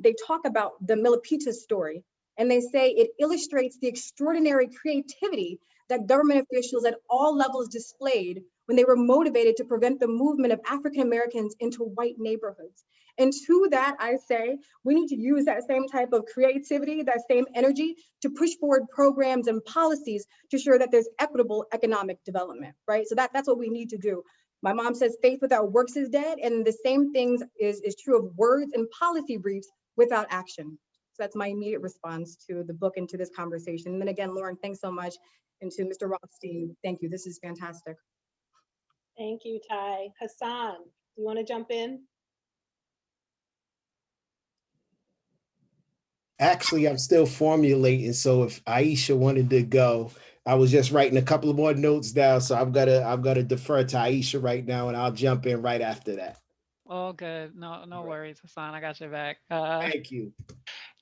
they talk about the Milpitas story, and they say it illustrates the extraordinary creativity that government officials at all levels displayed when they were motivated to prevent the movement of African Americans into white neighborhoods. And to that, I say, we need to use that same type of creativity, that same energy to push forward programs and policies to ensure that there's equitable economic development, right? So that's what we need to do. My mom says faith without works is dead, and the same thing is true of words and policy briefs without action. So that's my immediate response to the book and to this conversation. And then again, Lauren, thanks so much. And to Mr. Rothstein, thank you. This is fantastic. Thank you, Ty. Hassan, do you want to jump in? Actually, I'm still formulating. So if Aisha wanted to go, I was just writing a couple of more notes down. So I'm gonna defer to Aisha right now, and I'll jump in right after that. All good. No worries, Hassan. I got your back. Thank you.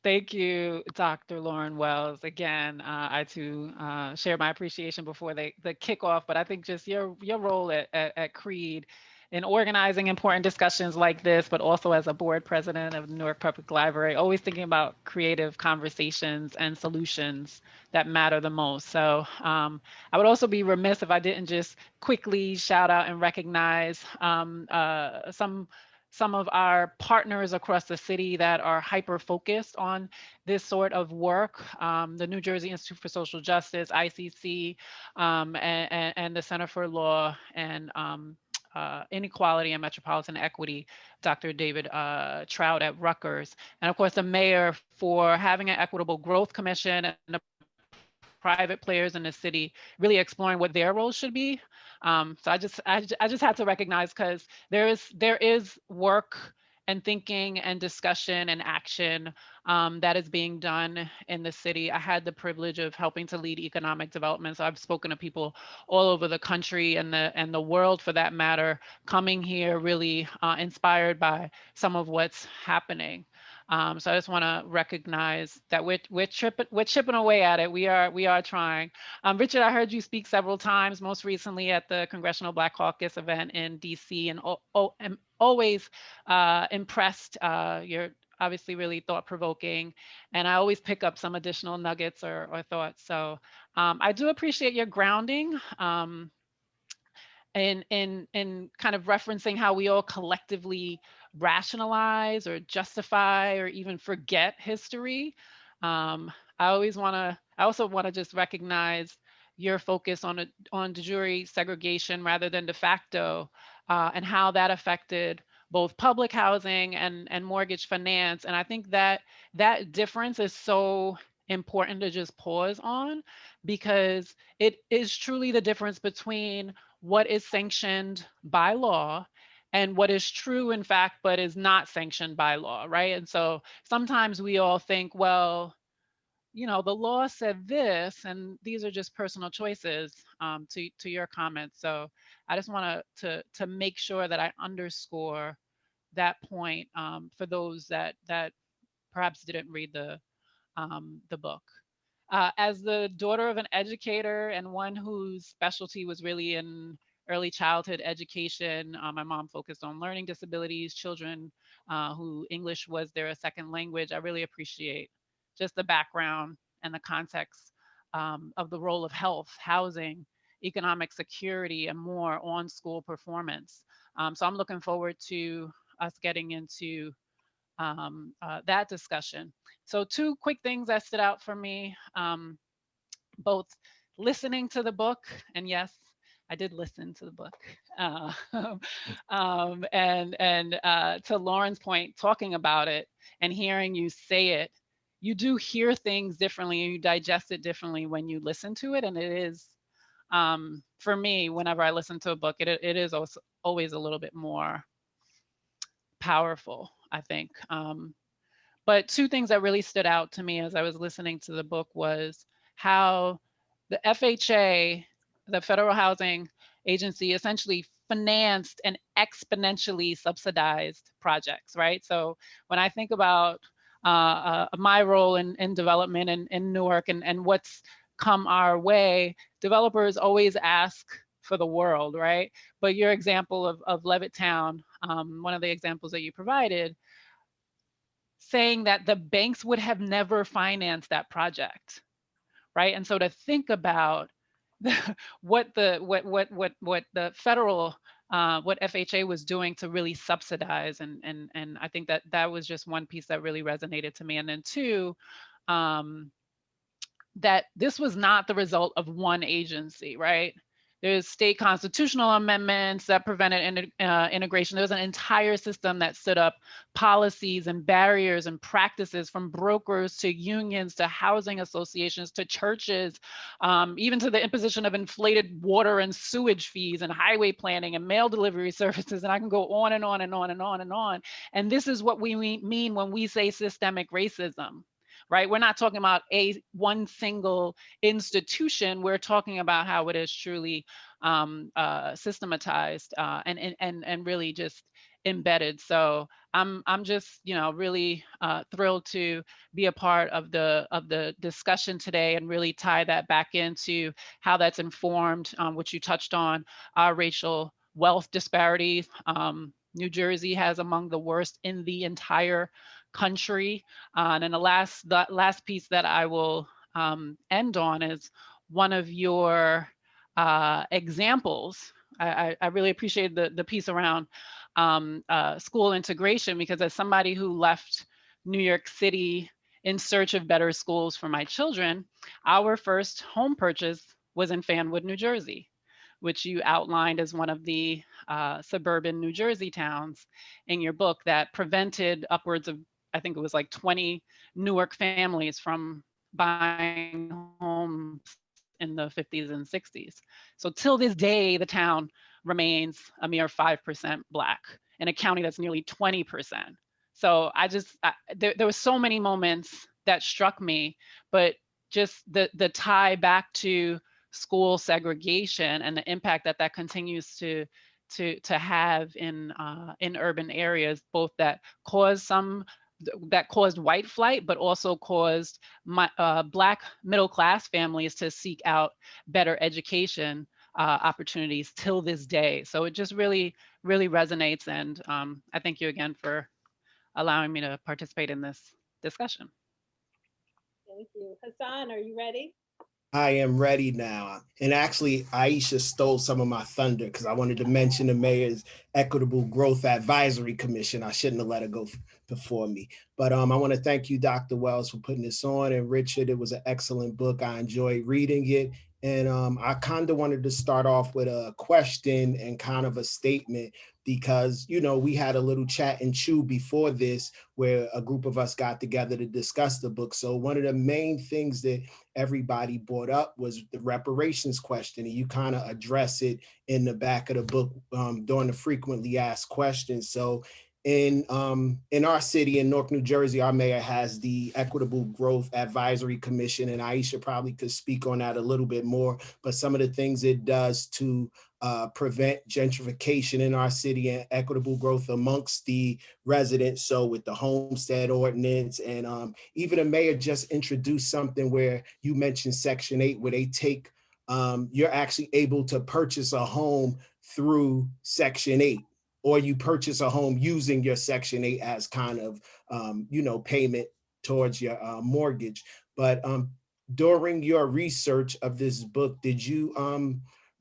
Thank you, Dr. Lauren Wells. Again, I too share my appreciation before the kickoff, but I think just your role at Creed in organizing important discussions like this, but also as a board president of the Newark Public Library, always thinking about creative conversations and solutions that matter the most. So I would also be remiss if I didn't just quickly shout out and recognize some of our partners across the city that are hyper focused on this sort of work, the New Jersey Institute for Social Justice, ICC, and the Center for Law and Inequality and Metropolitan Equity, Dr. David Trout at Rutgers, and of course the mayor for having an equitable growth commission and the private players in the city really exploring what their roles should be. So I just had to recognize, because there is work and thinking and discussion and action that is being done in the city. I had the privilege of helping to lead economic development. So I've spoken to people all over the country and the world for that matter, coming here really inspired by some of what's happening. So I just want to recognize that we're chipping away at it. We are trying. Richard, I heard you speak several times, most recently at the Congressional Black Caucus event in DC, and am always impressed. You're obviously really thought-provoking, and I always pick up some additional nuggets or thoughts. So I do appreciate your grounding. In kind of referencing how we all collectively rationalize or justify or even forget history. I also want to just recognize your focus on de jure segregation rather than de facto, and how that affected both public housing and mortgage finance. And I think that that difference is so important to just pause on, because it is truly the difference between what is sanctioned by law and what is true in fact but is not sanctioned by law, right? And so sometimes we all think, well, you know, the law said this, and these are just personal choices, to your comments. So I just want to make sure that I underscore that point, for those that perhaps didn't read the book. As the daughter of an educator and one whose specialty was really in early childhood education, my mom focused on learning disabilities, children who English was their second language. I really appreciate just the background and the context of the role of health, housing, economic security, and more on school performance. So I'm looking forward to us getting into that discussion. So two quick things that stood out for me, both listening to the book, and yes, I did listen to the book, uh, and to Lauren's point, talking about it and hearing you say it, you do hear things differently and you digest it differently when you listen to it. And it is, for me, whenever I listen to a book, it is also always a little bit more powerful, I think. But two things that really stood out to me as I was listening to the book was how the FHA, the Federal Housing Agency, essentially financed and exponentially subsidized projects, right? So when I think about my role in development in Newark and what's come our way, developers always ask for the world, right? But your example of Levittown, one of the examples that you provided, saying that the banks would have never financed that project, right? And so to think about what the federal what FHA was doing to really subsidize, and I think that that was just one piece that really resonated to me. And then two, that this was not the result of one agency, right? There's state constitutional amendments that prevented integration. There's an entire system that stood up policies and barriers and practices, from brokers to unions to housing associations to churches, even to the imposition of inflated water and sewage fees and highway planning and mail delivery services. And I can go on and on and on and on and on. And this is what we mean when we say systemic racism, right? We're not talking about one single institution. We're talking about how it is truly systematized and really just embedded. So I'm just, you know, really thrilled to be a part of the discussion today and really tie that back into how that's informed, which you touched on, our racial wealth disparities. New Jersey has among the worst in the entire country. And then the last piece that I will end on is one of your examples. I really appreciate the piece around school integration, because as somebody who left New York City in search of better schools for my children, our first home purchase was in Fanwood, New Jersey, which you outlined as one of the suburban New Jersey towns in your book that prevented upwards of, I think it was like 20 Newark families from buying homes in the 50s and 60s. So till this day, the town remains a mere 5% Black in a county that's nearly 20%. So there were so many moments that struck me, but just the tie back to school segregation and the impact that continues to have in urban areas, both that caused white flight, but also caused Black middle class families to seek out better education opportunities till this day. So it just really resonates. And I thank you again for allowing me to participate in this discussion. Thank you. Hassan, are you ready? I am ready now. And actually, Aisha stole some of my thunder because I wanted to mention the mayor's Equitable Growth Advisory Commission. I shouldn't have let her go before me. But I want to thank you, Dr. Wells, for putting this on. And Richard, it was an excellent book. I enjoyed reading it. And I kind of wanted to start off with a question and kind of a statement because, you know, we had a little chat and chew before this where a group of us got together to discuss the book. So one of the main things that everybody brought up was the reparations question. And you kind of address it in the back of the book during the frequently asked questions. So in our city in Newark, New Jersey, our mayor has the Equitable Growth Advisory Commission, and Aisha probably could speak on that a little bit more, but some of the things it does to prevent gentrification in our city and equitable growth amongst the residents. So with the homestead ordinance, and even the mayor just introduced something where you mentioned Section 8, where they take, you're actually able to purchase a home through Section 8, or you purchase a home using your Section 8 as kind of, you know, payment towards your mortgage. But during your research of this book, did you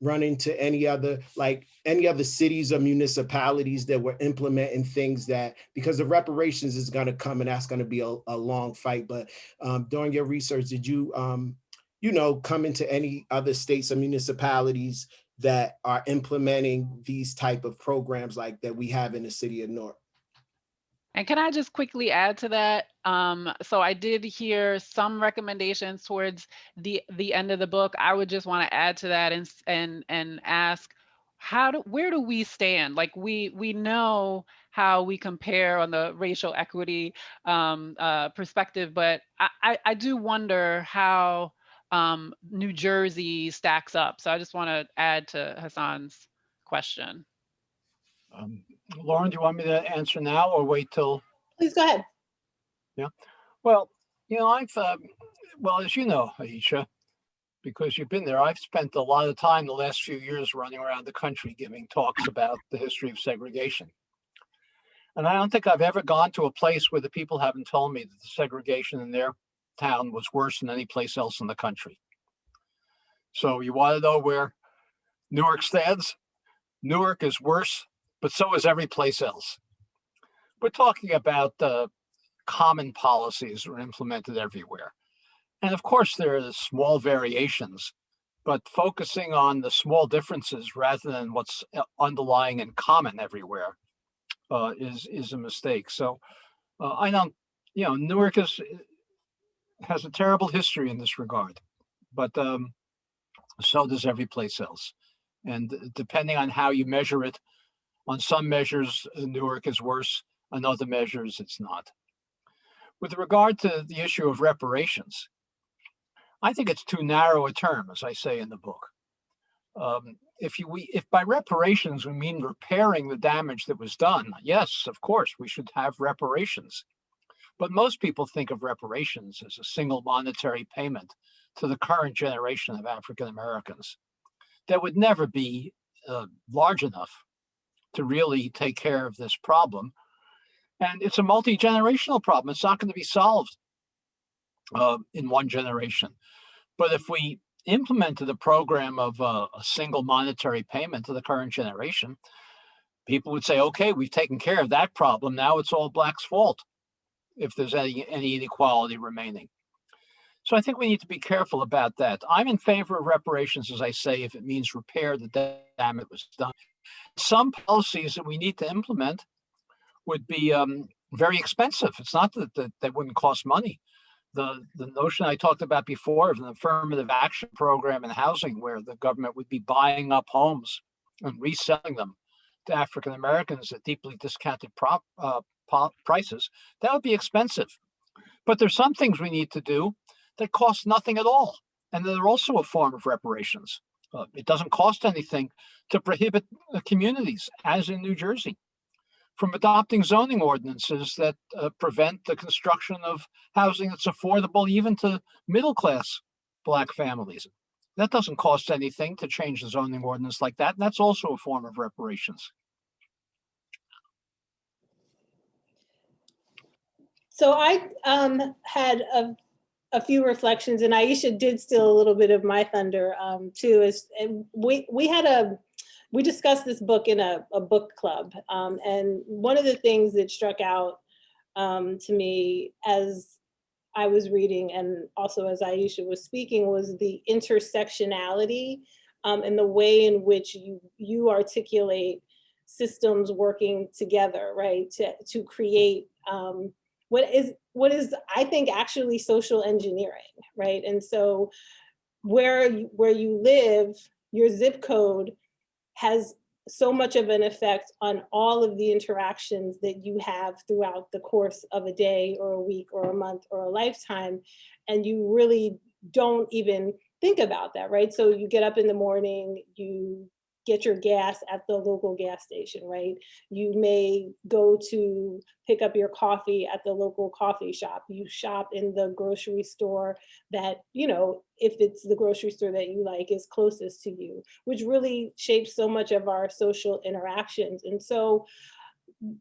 run into any other cities or municipalities that were implementing things that, because the reparations is going to come and that's going to be a long fight, but during your research, did you, you know, come into any other states or municipalities that are implementing these type of programs like that we have in the city of Newark? And can I just quickly add to that? So I did hear some recommendations towards the end of the book. I would just want to add to that and ask, where do we stand? Like we know how we compare on the racial equity perspective, but I do wonder how New Jersey stacks up. So I just want to add to Hassan's question. Lauren, do you want me to answer now or wait till? Please go ahead. Yeah. Well, you know, well, as you know, Aisha, because you've been there, I've spent a lot of time the last few years running around the country giving talks about the history of segregation. And I don't think I've ever gone to a place where the people haven't told me that the segregation in their town was worse than any place else in the country. So you want to know where Newark stands? Newark is worse, but so is every place else. We're talking about common policies that are implemented everywhere. And of course, there are small variations, but focusing on the small differences rather than what's underlying and common everywhere is a mistake. So I don't, you know, Newark has a terrible history in this regard, but so does every place else. And depending on how you measure it, on some measures, Newark is worse. On other measures, it's not. With regard to the issue of reparations, I think it's too narrow a term, as I say in the book. If by reparations we mean repairing the damage that was done, yes, of course, we should have reparations. But most people think of reparations as a single monetary payment to the current generation of African Americans that would never be large enough to really take care of this problem. And it's a multi-generational problem. It's not going to be solved in one generation. But if we implemented a program of a single monetary payment to the current generation, people would say, okay, we've taken care of that problem. Now it's all Black's fault if there's any inequality remaining. So I think we need to be careful about that. I'm in favor of reparations, as I say, if it means repair the damage that was done. Some policies that we need to implement would be very expensive. It's not that they wouldn't cost money. The notion I talked about before of an affirmative action program in housing where the government would be buying up homes and reselling them to African Americans at deeply discounted prices, that would be expensive. But there's some things we need to do that cost nothing at all. And they're also a form of reparations. It doesn't cost anything to prohibit communities, as in New Jersey, from adopting zoning ordinances that prevent the construction of housing that's affordable even to middle-class Black families. That doesn't cost anything to change the zoning ordinance like that. And that's also a form of reparations. So I had a few reflections, and Aisha did steal a little bit of my thunder too. We discussed this book in a book club, and one of the things that struck out to me as I was reading, and also as Aisha was speaking, was the intersectionality and the way in which you articulate systems working together, right, to create what is I think actually social engineering, right? And so where you live, your zip code has so much of an effect on all of the interactions that you have throughout the course of a day or a week or a month or a lifetime. And you really don't even think about that, right? So you get up in the morning, you get your gas at the local gas station, right? You may go to pick up your coffee at the local coffee shop. You shop in the grocery store that, you know, if it's the grocery store that you like, is closest to you, which really shapes so much of our social interactions. And so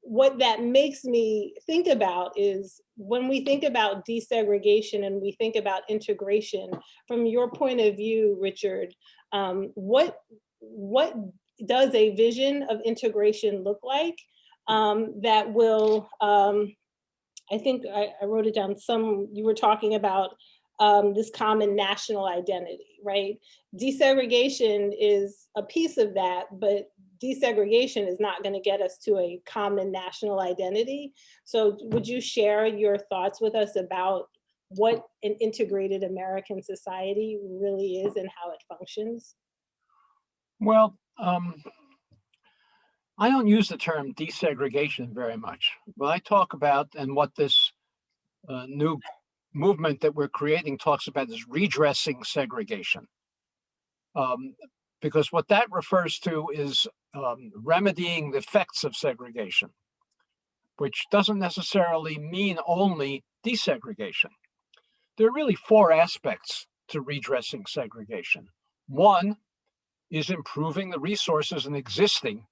what that makes me think about is when we think about desegregation and we think about integration, from your point of view, Richard, what does a vision of integration look like that will, I think I wrote it down, you were talking about this common national identity, right? Desegregation is a piece of that, but desegregation is not going to get us to a common national identity. So would you share your thoughts with us about what an integrated American society really is and how it functions? Well, I don't use the term desegregation very much. What I talk about and what this new movement that we're creating talks about is redressing segregation. Because what that refers to is remedying the effects of segregation, which doesn't necessarily mean only desegregation. There are really four aspects to redressing segregation. One is improving the resources in existing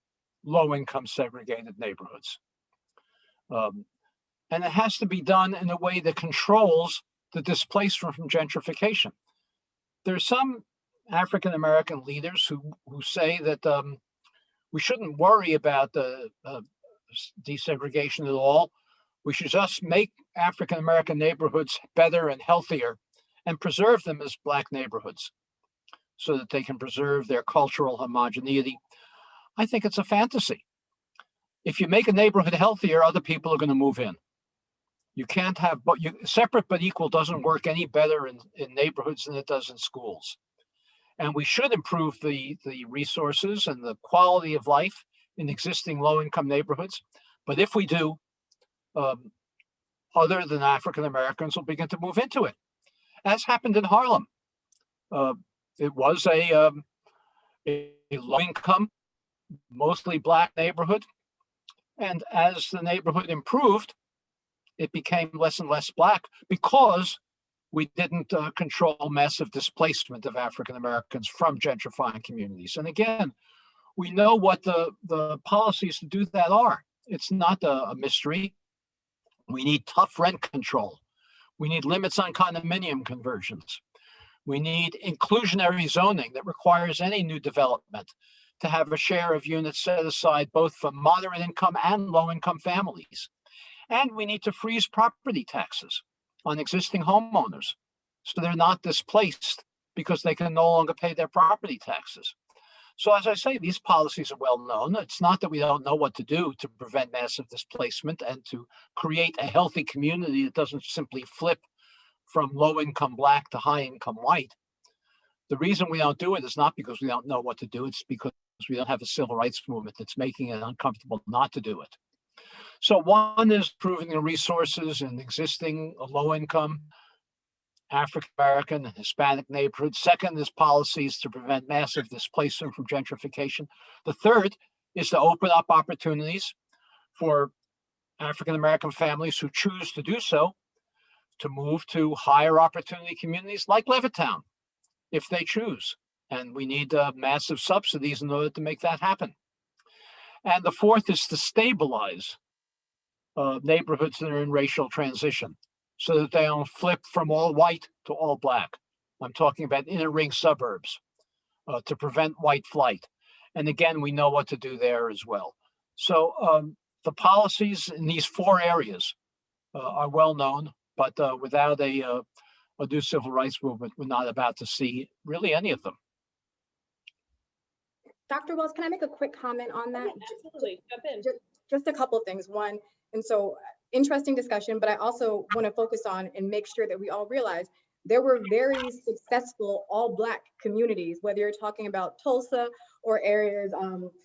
low-income segregated neighborhoods. And it has to be done in a way that controls the displacement from gentrification. There are some African American leaders who say that we shouldn't worry about the desegregation at all. We should just make African American neighborhoods better and healthier and preserve them as Black neighborhoods so that they can preserve their cultural homogeneity. I think it's a fantasy. If you make a neighborhood healthier, other people are going to move in. You can't have, separate but equal doesn't work any better in neighborhoods than it does in schools. And we should improve the resources and the quality of life in existing low-income neighborhoods. But if we do, other than African Americans will begin to move into it, as happened in Harlem. It was a low-income, mostly Black neighborhood. And as the neighborhood improved, it became less and less Black because we didn't control massive displacement of African Americans from gentrifying communities. And again, we know what the policies to do that are. It's not a mystery. We need tough rent control. We need limits on condominium conversions. We need inclusionary zoning that requires any new development to have a share of units set aside both for moderate income and low income families. And we need to freeze property taxes on existing homeowners so they're not displaced because they can no longer pay their property taxes. So as I say, these policies are well known. It's not that we don't know what to do to prevent massive displacement and to create a healthy community that doesn't simply flip from low income Black to high income white. The reason we don't do it is not because we don't know what to do. It's because we don't have a civil rights movement that's making it uncomfortable not to do it. So one is improving the resources in existing low-income African American and Hispanic neighborhoods. Second is policies to prevent massive displacement from gentrification. The third is to open up opportunities for African American families who choose to do so to move to higher opportunity communities like Levittown, if they choose. And we need massive subsidies in order to make that happen. And the fourth is to stabilize neighborhoods that are in racial transition so that they don't flip from all white to all Black. I'm talking about inner ring suburbs to prevent white flight. And again, we know what to do there as well. So the policies in these four areas are well known, but without a new civil rights movement, we're not about to see really any of them. Dr. Wells, can I make a quick comment on that? Absolutely, jump in. Just a couple of things. One, and so interesting discussion, but I also want to focus on and make sure that we all realize there were very successful all Black communities, whether you're talking about Tulsa or areas,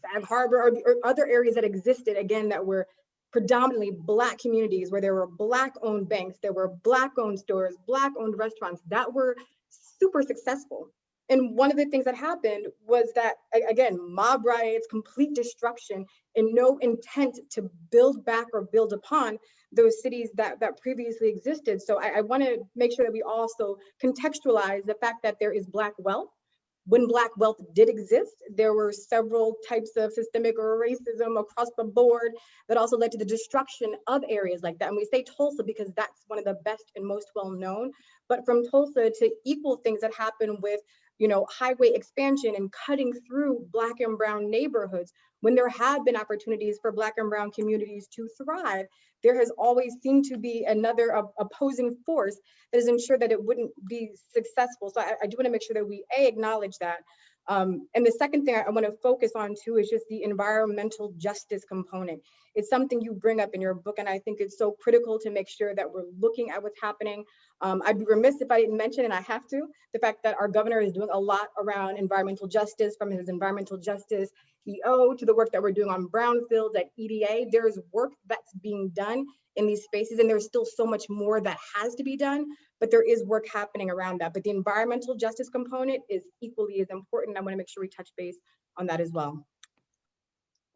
Sag Harbor, or other areas that existed, again, that were predominantly Black communities, where there were Black-owned banks, there were Black-owned stores, Black-owned restaurants that were super successful. And one of the things that happened was that, again, mob riots, complete destruction, and no intent to build back or build upon those cities that previously existed. So I want to make sure that we also contextualize the fact that there is Black wealth. When Black wealth did exist, there were several types of systemic racism across the board that also led to the destruction of areas like that. And we say Tulsa because that's one of the best and most well known. But from Tulsa to equal things that happen with, highway expansion and cutting through Black and brown neighborhoods, when there have been opportunities for Black and brown communities to thrive, there has always seemed to be another opposing force that has ensured that it wouldn't be successful. So I do want to make sure that we acknowledge that. And the second thing I want to focus on too is just the environmental justice component. It's something you bring up in your book, and I think it's so critical to make sure that we're looking at what's happening. I'd be remiss if I didn't mention, and I have to, the fact that our governor is doing a lot around environmental justice, from his environmental justice EO to the work that we're doing on brownfields at EDA. There's work that's being done in these spaces, and there's still so much more that has to be done, but there is work happening around that. But the environmental justice component is equally as important. I want to make sure we touch base on that as well.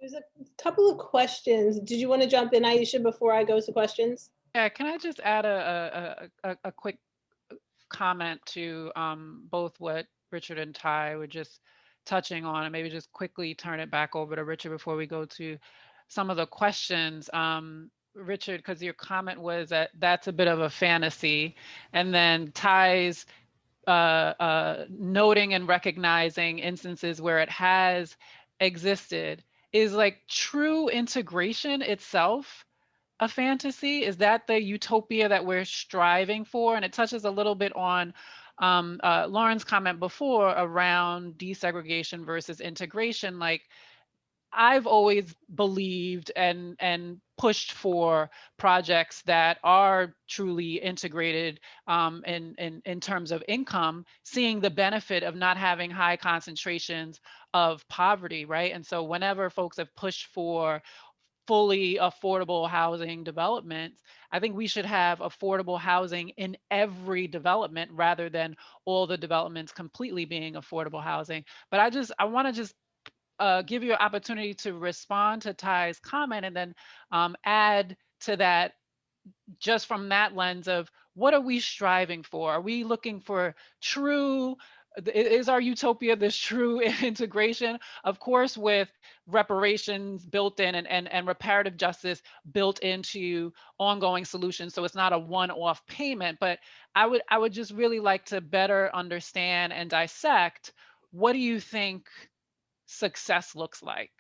There's a couple of questions. Did you want to jump in, Aisha, before I go to questions? Yeah, can I just add a quick comment to both what Richard and Ty were just touching on, and maybe just quickly turn it back over to Richard before we go to some of the questions. Richard, because your comment was that that's a bit of a fantasy, and then Ty's noting and recognizing instances where it has existed. Is like true integration itself a fantasy? Is that the utopia that we're striving for? And it touches a little bit on Lauren's comment before around desegregation versus integration. Like, I've always believed and pushed for projects that are truly integrated in terms of income, seeing the benefit of not having high concentrations of poverty, right? And so whenever folks have pushed for fully affordable housing developments, I think we should have affordable housing in every development rather than all the developments completely being affordable housing. But I want to just give you an opportunity to respond to Ty's comment, and then add to that, just from that lens of what are we striving for? Are we looking for true, is our utopia this true integration? Of course, with reparations built in and reparative justice built into ongoing solutions. So it's not a one-off payment, but I would just really like to better understand and dissect, what do you think success looks like?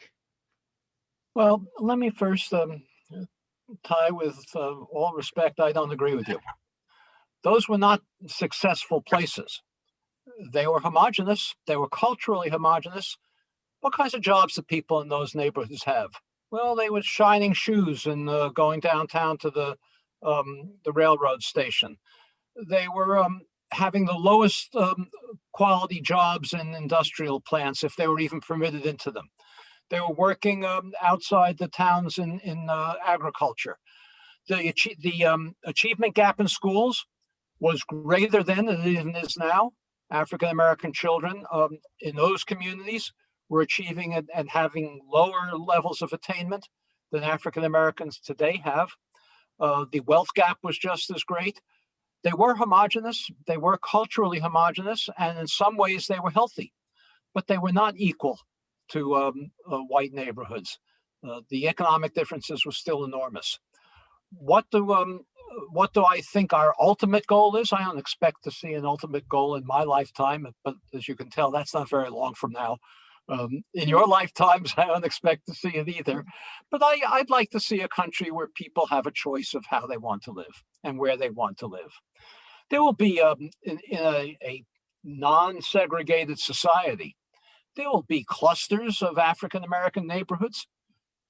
Well, let me first, Ty, with all respect, I don't agree with you. Those were not successful places. They were homogenous. They were culturally homogenous. What kinds of jobs did people in those neighborhoods have? Well, they were shining shoes and going downtown to the railroad station. They were having the lowest quality jobs in industrial plants, if they were even permitted into them. They were working outside the towns in agriculture. The achievement gap in schools was greater then than it even is now. African-American children in those communities were achieving and having lower levels of attainment than African-Americans today have. The wealth gap was just as great. They were homogenous, they were culturally homogenous, and in some ways they were healthy, but they were not equal to white neighborhoods. The economic differences were still enormous. What do I think our ultimate goal is? I don't expect to see an ultimate goal in my lifetime, but as you can tell, that's not very long from now. In your lifetimes, I don't expect to see it either. But I'd like to see a country where people have a choice of how they want to live and where they want to live. There will be, in a non-segregated society, there will be clusters of African American neighborhoods,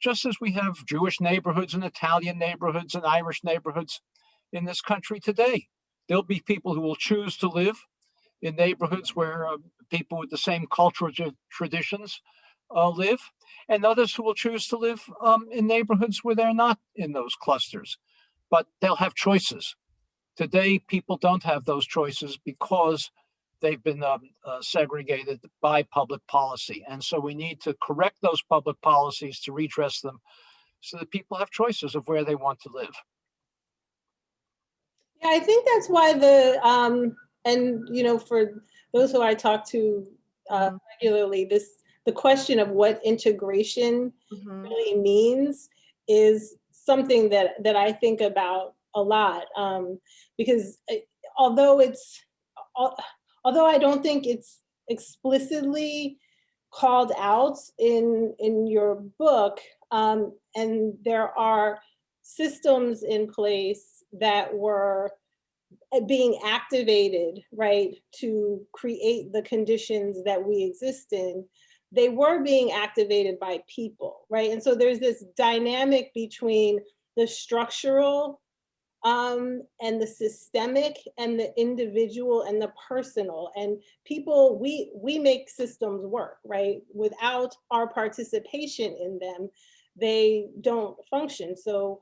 just as we have Jewish neighborhoods and Italian neighborhoods and Irish neighborhoods in this country today. There'll be people who will choose to live in neighborhoods where people with the same cultural traditions live, and others who will choose to live in neighborhoods where they're not in those clusters, but they'll have choices. Today, people don't have those choices because they've been segregated by public policy. And so we need to correct those public policies to redress them so that people have choices of where they want to live. Yeah, I think that's why and you know, for those who I talk to regularly, the question of what integration really means is something that I think about a lot, because although I don't think it's explicitly called out in your book, and there are systems in place that were being activated, right, to create the conditions that we exist in, they were being activated by people, right? And so there's this dynamic between the structural and the systemic and the individual and the personal. And people, we make systems work, right? Without our participation in them, they don't function. So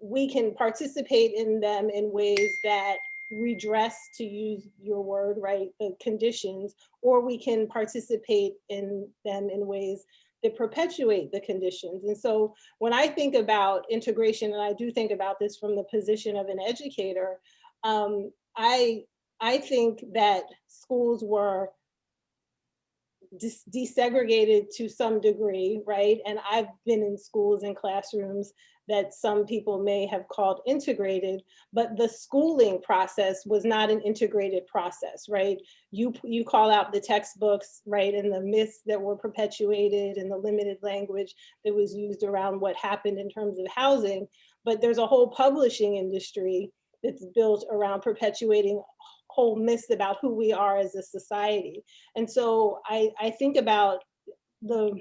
we can participate in them in ways that redress, to use your word, right, the conditions, or we can participate in them in ways that perpetuate the conditions. And so when I think about integration, and I do think about this from the position of an educator, I think that schools were desegregated to some degree, right? And I've been in schools and classrooms that some people may have called integrated, but the schooling process was not an integrated process, right? You call out the textbooks, right, and the myths that were perpetuated and the limited language that was used around what happened in terms of housing, but there's a whole publishing industry that's built around perpetuating whole myths about who we are as a society. And so I think about the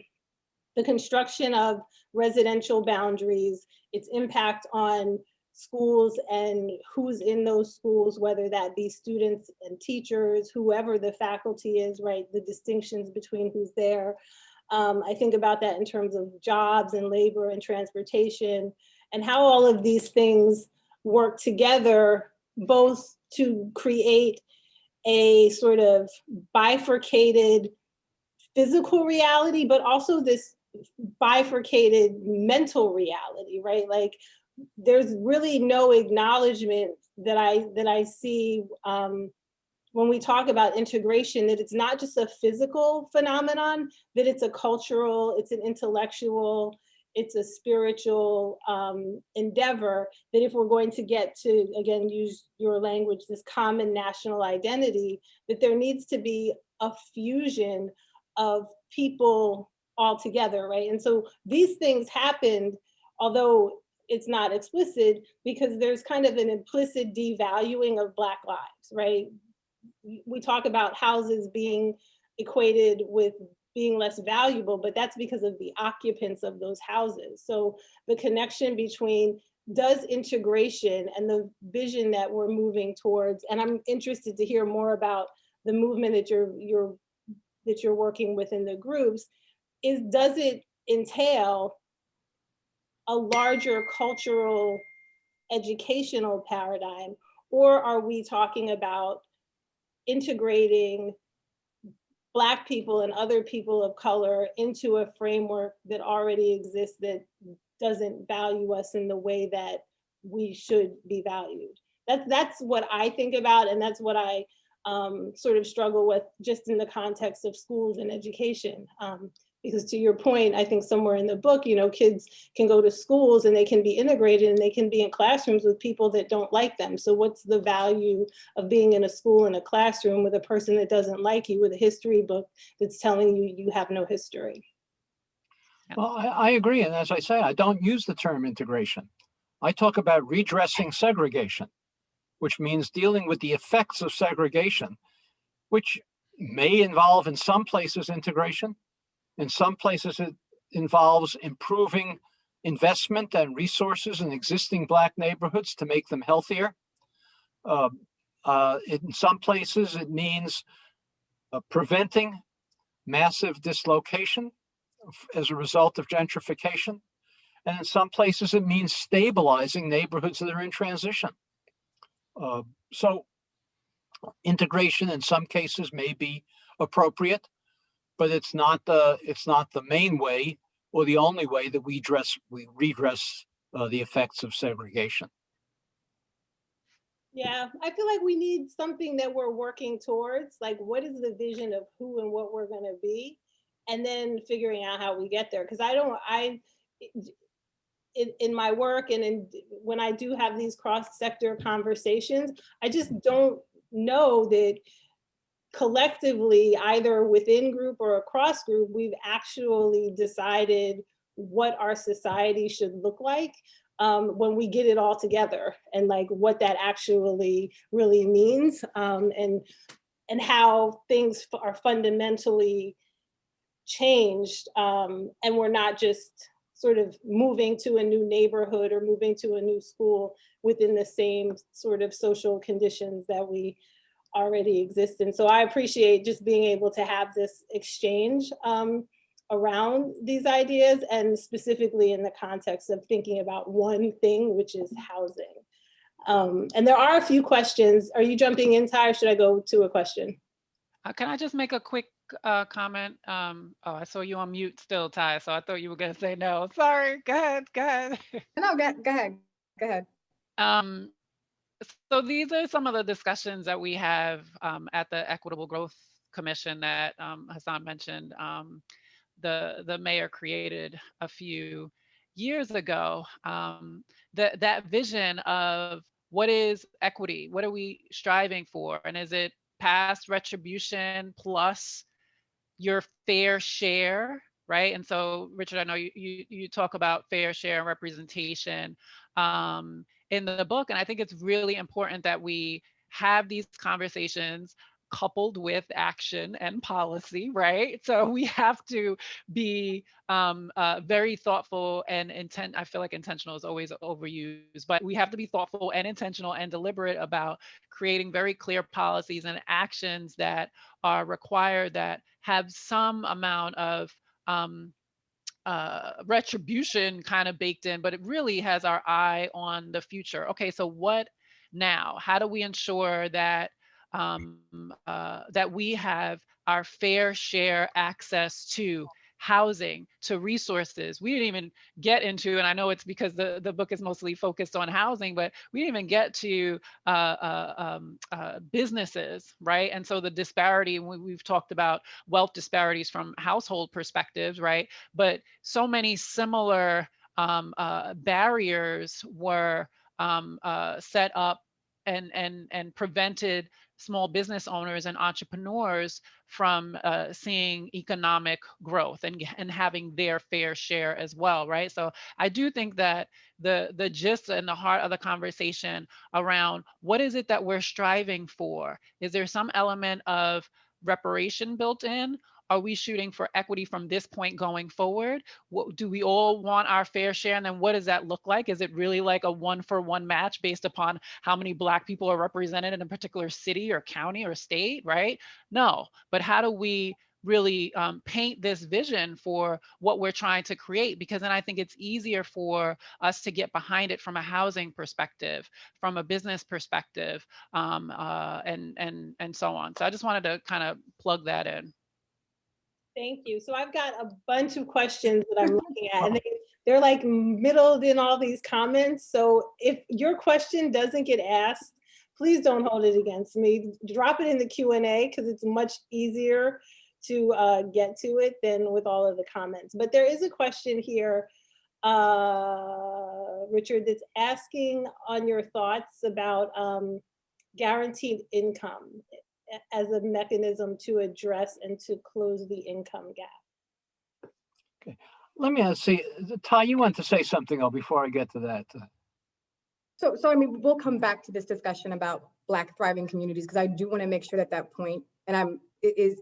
construction of residential boundaries, its impact on schools and who's in those schools, whether that be students and teachers, whoever the faculty is, right, the distinctions between who's there. I think about that in terms of jobs and labor and transportation, and how all of these things work together, both to create a sort of bifurcated physical reality, but also this bifurcated mental reality, right? Like there's really no acknowledgement that I see when we talk about integration, that it's not just a physical phenomenon, that it's a cultural, it's an intellectual, it's a spiritual endeavor, that if we're going to get to, again, use your language, this common national identity, that there needs to be a fusion of people all together, right? And so these things happened, although it's not explicit, because there's kind of an implicit devaluing of Black lives, right? We talk about houses being equated with being less valuable, but that's because of the occupants of those houses. So the connection between does integration and the vision that we're moving towards, and I'm interested to hear more about the movement that you're working with in the groups, is does it entail a larger cultural educational paradigm, or are we talking about integrating Black people and other people of color into a framework that already exists that doesn't value us in the way that we should be valued? That's what I think about, and that's what I sort of struggle with just in the context of schools and education. Because to your point, I think somewhere in the book, you know, kids can go to schools and they can be integrated and they can be in classrooms with people that don't like them. So what's the value of being in a school, in a classroom with a person that doesn't like you, with a history book that's telling you you have no history? Well, I agree. And as I say, I don't use the term integration. I talk about redressing segregation, which means dealing with the effects of segregation, which may involve in some places integration. In some places, it involves improving investment and resources in existing Black neighborhoods to make them healthier. In some places, it means preventing massive dislocation as a result of gentrification. And in some places, it means stabilizing neighborhoods that are in transition. So integration in some cases may be appropriate, but it's not the main way or the only way that we redress the effects of segregation. Yeah, I feel like we need something that we're working towards. Like, what is the vision of who and what we're going to be? And then figuring out how we get there. Because in my work and when I do have these cross-sector conversations, I just don't know that collectively, either within group or across group, we've actually decided what our society should look like when we get it all together, and like what that actually really means, and how things are fundamentally changed, and we're not just sort of moving to a new neighborhood or moving to a new school within the same sort of social conditions that we already exist in. So I appreciate just being able to have this exchange around these ideas, and specifically in the context of thinking about one thing, which is housing. And there are a few questions. Are you jumping in, Ty, or should I go to a question? Can I just make a quick comment? Oh, I saw you on mute still, Ty, so I thought you were going to say no. Sorry, go ahead, go ahead. No, go ahead, go ahead. So these are some of the discussions that we have at the Equitable Growth Commission that Hassan mentioned. The mayor created a few years ago. That vision of what is equity? What are we striving for? And is it past retribution plus your fair share, right? And so, Richard, I know you talk about fair share and representation in the book, and I think it's really important that we have these conversations coupled with action and policy, right? So we have to be very thoughtful and intent. I feel like intentional is always overused, but we have to be thoughtful and intentional and deliberate about creating very clear policies and actions that are required, that have some amount of retribution kind of baked in, but it really has our eye on the future. Okay, so what now? How do we ensure that that we have our fair share access to housing, to resources? We didn't even get into, and I know it's because the book is mostly focused on housing, but we didn't even get to businesses, right? And so the disparity, we've talked about wealth disparities from household perspectives, right? But so many similar barriers were set up and prevented small business owners and entrepreneurs from seeing economic growth and having their fair share as well, right? So I do think that the gist and the heart of the conversation around what is it that we're striving for? Is there some element of reparation built in? Are we shooting for equity from this point going forward? What, do we all want our fair share? And then what does that look like? Is it really like a 1-for-1 match based upon how many Black people are represented in a particular city or county or state, right? No, but how do we really paint this vision for what we're trying to create? Because then I think it's easier for us to get behind it from a housing perspective, from a business perspective, and so on. So I just wanted to kind of plug that in. Thank you. So I've got a bunch of questions that I'm looking at, and they're like middled in all these comments. So if your question doesn't get asked, please don't hold it against me. Drop it in the Q&A because it's much easier to get to it than with all of the comments. But there is a question here, Richard, that's asking on your thoughts about guaranteed income as a mechanism to address and to close the income gap. Okay, let me see, Ty, you want to say something before I get to that? So I mean, we'll come back to this discussion about Black thriving communities, because I do want to make sure that that point is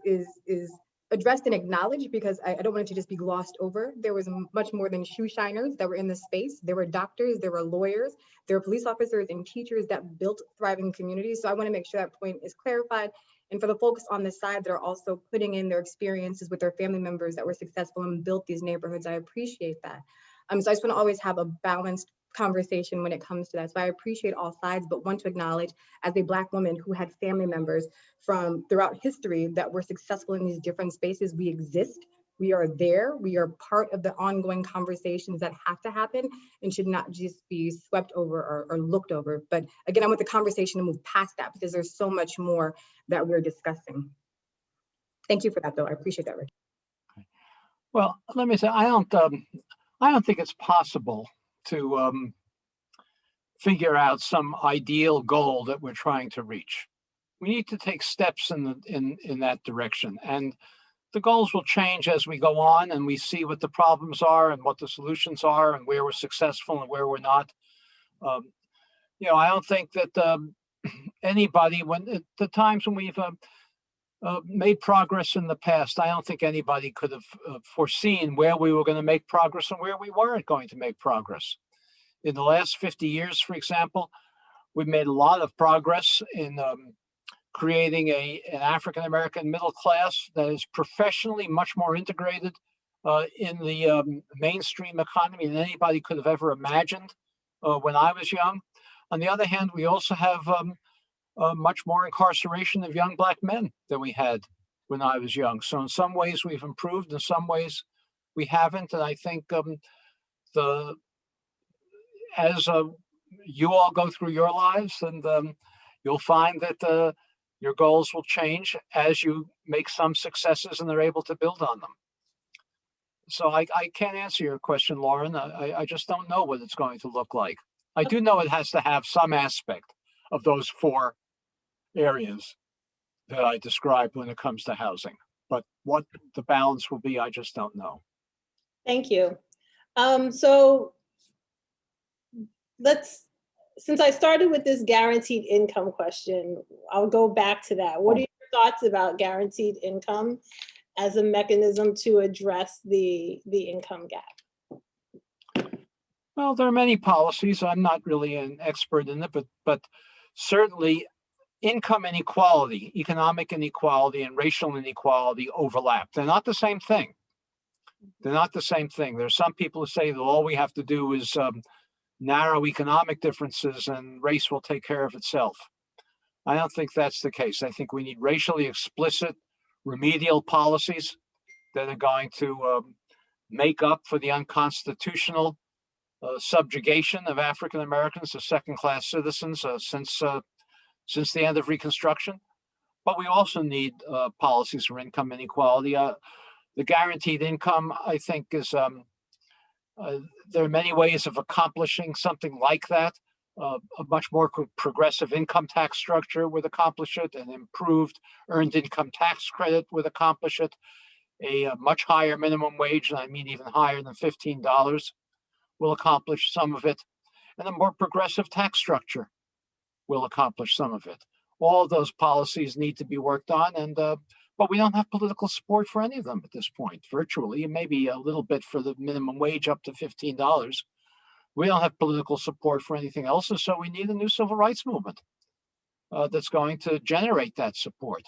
addressed and acknowledged, because I don't want it to just be glossed over. There was much more than shoe shiners that were in the space. There were doctors, there were lawyers, there were police officers and teachers that built thriving communities. So I want to make sure that point is clarified. And for the folks on this side that are also putting in their experiences with their family members that were successful and built these neighborhoods, I appreciate that. So I just want to always have a balanced conversation when it comes to that. So I appreciate all sides, but want to acknowledge, as a Black woman who had family members from throughout history that were successful in these different spaces, we exist, we are there, we are part of the ongoing conversations that have to happen and should not just be swept over or looked over. But again, I want the conversation to move past that, because there's so much more that we're discussing. Thank you for that, though. I appreciate that, Richard. Well, let me say, I don't think it's possible to figure out some ideal goal that we're trying to reach. We need to take steps in that direction, and the goals will change as we go on and we see what the problems are and what the solutions are and where we're successful and where we're not. I don't think that anybody, when the times when we've made progress in the past, I don't think anybody could have foreseen where we were going to make progress and where we weren't going to make progress. In the last 50 years, for example, we've made a lot of progress in creating an African-American middle class that is professionally much more integrated in the mainstream economy than anybody could have ever imagined when I was young. On the other hand, we also have much more incarceration of young Black men than we had when I was young. So in some ways we've improved, in some ways we haven't. And I think as you all go through your lives, and you'll find that your goals will change as you make some successes and they're able to build on them. So I can't answer your question, Lauren. I just don't know what it's going to look like. I do know it has to have some aspect of those four areas that I described when it comes to housing. But what the balance will be, I just don't know. Thank you. So since I started with this guaranteed income question, I'll go back to that. What are your thoughts about guaranteed income as a mechanism to address the income gap? Well, there are many policies. I'm not really an expert in it, but certainly income inequality, economic inequality, and racial inequality overlap. They're not the same thing. They're not the same thing. There's some people who say that all we have to do is narrow economic differences and race will take care of itself. I don't think that's the case. I think we need racially explicit remedial policies that are going to make up for the unconstitutional subjugation of African Americans as second-class citizens since the end of Reconstruction. But we also need policies for income inequality. The guaranteed income, I think, is there are many ways of accomplishing something like that. A much more progressive income tax structure would accomplish it. An improved earned income tax credit would accomplish it. A much higher minimum wage, and I mean even higher than $15, will accomplish some of it. And a more progressive tax structure will accomplish some of it. All of those policies need to be worked on, but we don't have political support for any of them at this point, virtually, and maybe a little bit for the minimum wage up to $15. We don't have political support for anything else, and so we need a new civil rights movement that's going to generate that support.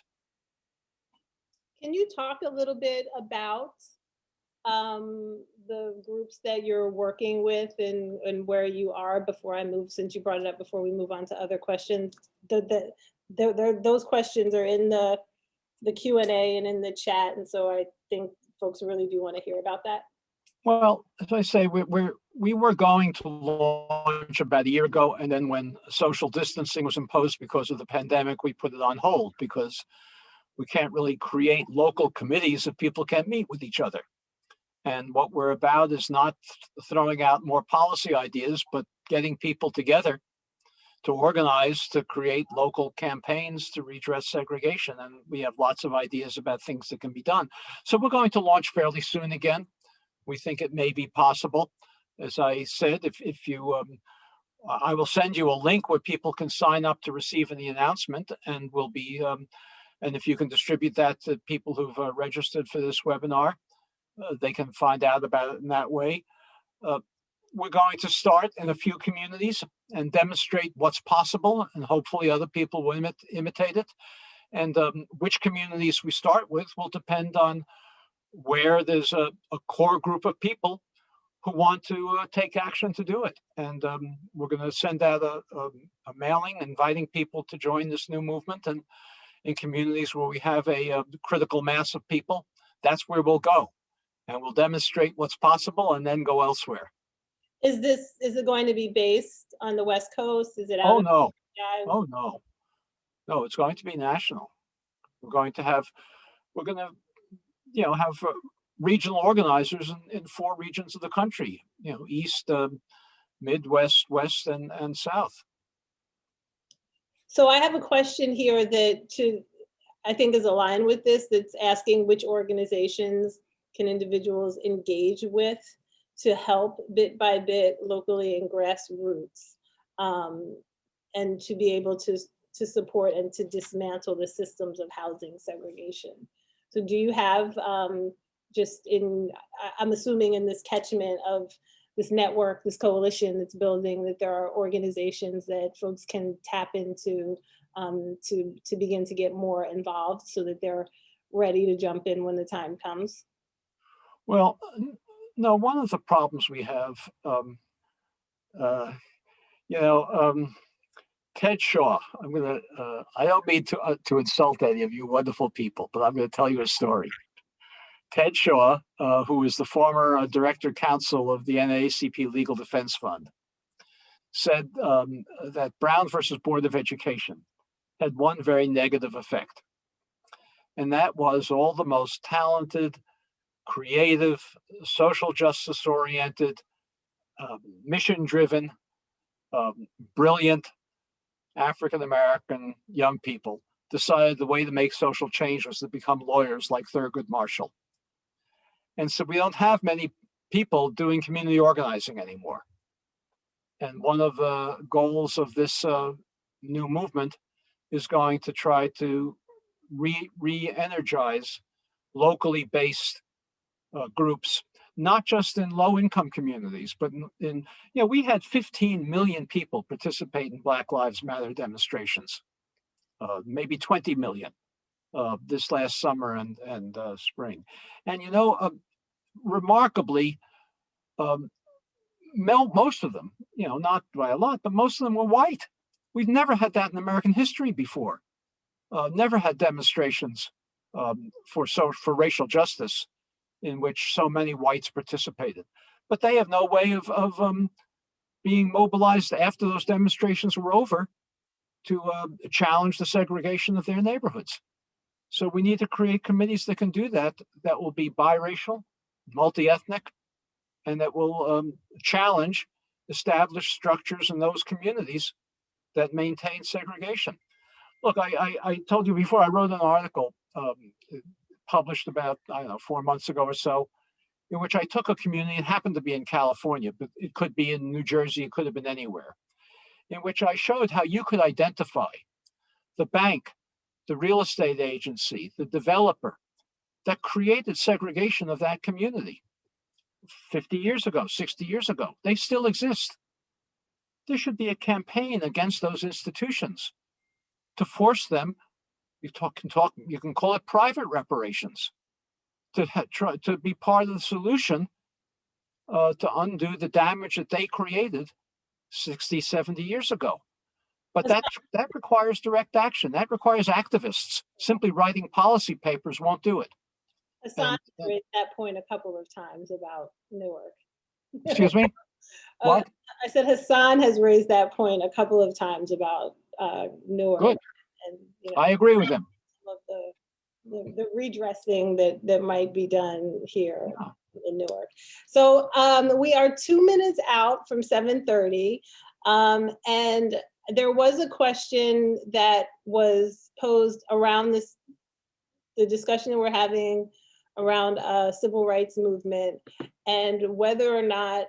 Can you talk a little bit about the groups that you're working with and where you are before I move, since you brought it up, before we move on to other questions? Those questions are in the Q&A and in the chat, and so I think folks really do want to hear about that. Well, as I say, we were going to launch about a year ago, and then when social distancing was imposed because of the pandemic, we put it on hold because We can't really create local committees if people can't meet with each other. And what we're about is not throwing out more policy ideas, but getting people together to organize, to create local campaigns to redress segregation. And we have lots of ideas about things that can be done. So we're going to launch fairly soon again. We think it may be possible. As I said, if you, I will send you a link where people can sign up to receive the announcement, and we'll be, and if you can distribute that to people who've registered for this webinar, they can find out about it in that way. We're going to start in a few communities and demonstrate what's possible, and hopefully other people will imitate it. And which communities we start with will depend on where there's a core group of people who want to take action to do it. And we're going to send out a mailing inviting people to join this new movement. And in communities where we have a critical mass of people, that's where we'll go. And we'll demonstrate what's possible and then go elsewhere. Is it going to be based on the West Coast? Is it out? Oh, no. Oh, no. No, it's going to be national. We're going to have regional organizers in 4 regions of the country, East, Midwest, West, and South. So I have a question here that I think is aligned with this, that's asking which organizations can individuals engage with to help bit by bit locally and grassroots, and to be able to support and to dismantle the systems of housing segregation. So do you have, I'm assuming in this catchment of this network, this coalition that's building, that there are organizations that folks can tap into to begin to get more involved so that they're ready to jump in when the time comes? Well, no, one of the problems we have, Ted Shaw, I don't mean to insult any of you wonderful people, but I'm going to tell you a story. Ted Shaw, who is the former director counsel of the NAACP Legal Defense Fund, said that Brown versus Board of Education had one very negative effect. And that was all the most talented, creative, social justice oriented, mission driven, brilliant African-American young people decided the way to make social change was to become lawyers like Thurgood Marshall. And so we don't have many people doing community organizing anymore. And one of the goals of this new movement is going to try to re-energize locally based groups, not just in low-income communities, but we had 15 million people participate in Black Lives Matter demonstrations, maybe 20 million this last summer and spring. And remarkably, most of them, not by a lot, but most of them were white. We've never had that in American history before. Never had demonstrations for racial justice in which so many whites participated. But they have no way of being mobilized after those demonstrations were over to challenge the segregation of their neighborhoods. So we need to create committees that can do that will be biracial, multi-ethnic, and that will challenge established structures in those communities that maintain segregation. Look, I told you before, I wrote an article published about, 4 months ago or so, in which I took a community, it happened to be in California, but it could be in New Jersey, it could have been anywhere, in which I showed how you could identify the bank, the real estate agency, the developer that created segregation of that community 50 years ago, 60 years ago. They still exist. There should be a campaign against those institutions to force them. You can call it private reparations, to try to be part of the solution to undo the damage that they created 60, 70 years ago. But that requires direct action. That requires activists. Simply writing policy papers won't do it. Hassan raised that point a couple of times about Newark. Excuse me? What? I said Hassan has raised that point a couple of times about Newark. Good. And, I agree with him. Some of the the redressing that might be done here in Newark. So we are 2 minutes out from 7:30, and there was a question that was posed around this, the discussion that we're having around civil rights movement, and whether or not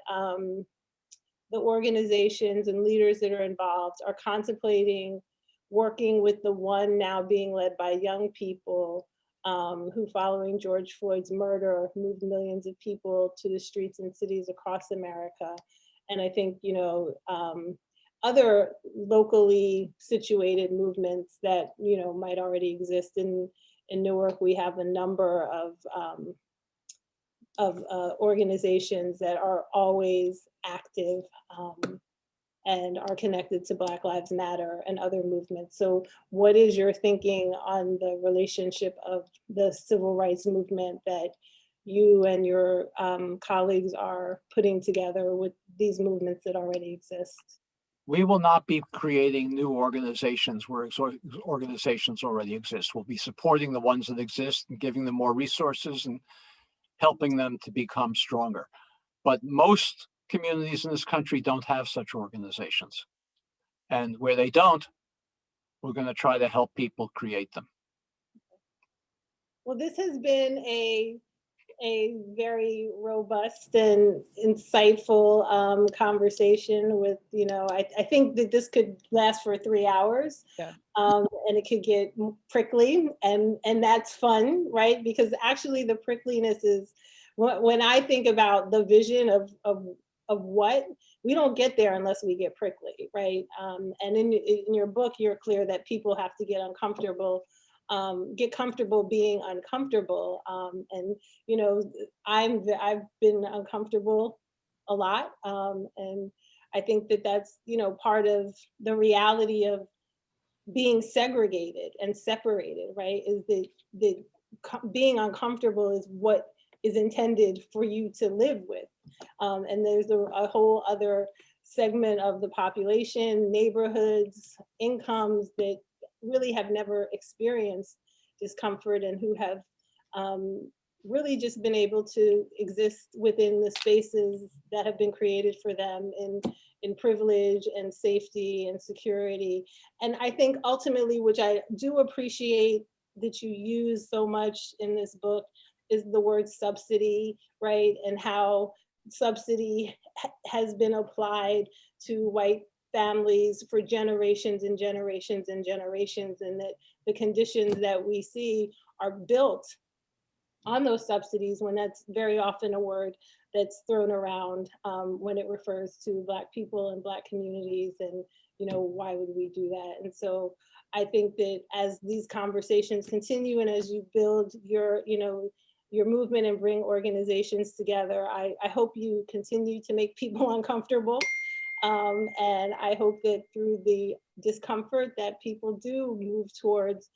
the organizations and leaders that are involved are contemplating working with the one now being led by young people who, following George Floyd's murder, moved millions of people to the streets and cities across America. And I think, you know, other locally situated movements that, you know, might already exist in Newark. We have a number of organizations that are always active and are connected to Black Lives Matter and other movements. So what is your thinking on the relationship of the civil rights movement that you and your colleagues are putting together with these movements that already exist? We will not be creating new organizations where organizations already exist. We'll be supporting the ones that exist and giving them more resources and helping them to become stronger. But most communities in this country don't have such organizations. And where they don't, we're going to try to help people create them. Well, this has been a very robust and insightful conversation with, you know, I think that this could last for 3 hours. Yeah. And it could get prickly, and that's fun, right? Because actually the prickliness is, when I think about the vision of what, we don't get there unless we get prickly, right? And in your book, you're clear that people have to get uncomfortable, get comfortable being uncomfortable. And, you know, I've been uncomfortable a lot. And I think that that's, you know, part of the reality of being segregated and separated, right? Is that being uncomfortable is what is intended for you to live with. And there's a whole other segment of the population, neighborhoods, incomes that really have never experienced discomfort and who have really just been able to exist within the spaces that have been created for them in privilege and safety and security. And I think ultimately, which I do appreciate that you use so much in this book, is the word subsidy, right? And how subsidy has been applied to white families for generations and generations and generations, and that the conditions that we see are built on those subsidies, when that's very often a word that's thrown around when it refers to Black people and Black communities. And, you know, why would we do that? And so I think that as these conversations continue and as you build your, you know, your movement and bring organizations together, I hope you continue to make people uncomfortable. And I hope that through the discomfort that people do move towards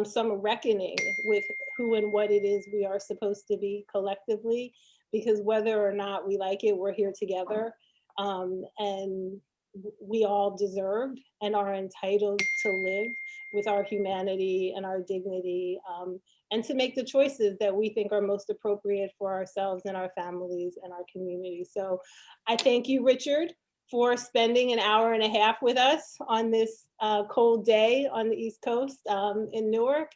some reckoning with who and what it is we are supposed to be collectively, because whether or not we like it, we're here together. And we all deserve and are entitled to live with our humanity and our dignity, and to make the choices that we think are most appropriate for ourselves and our families and our community. So I thank you, Richard, for spending an hour and a half with us on this cold day on the East Coast in Newark.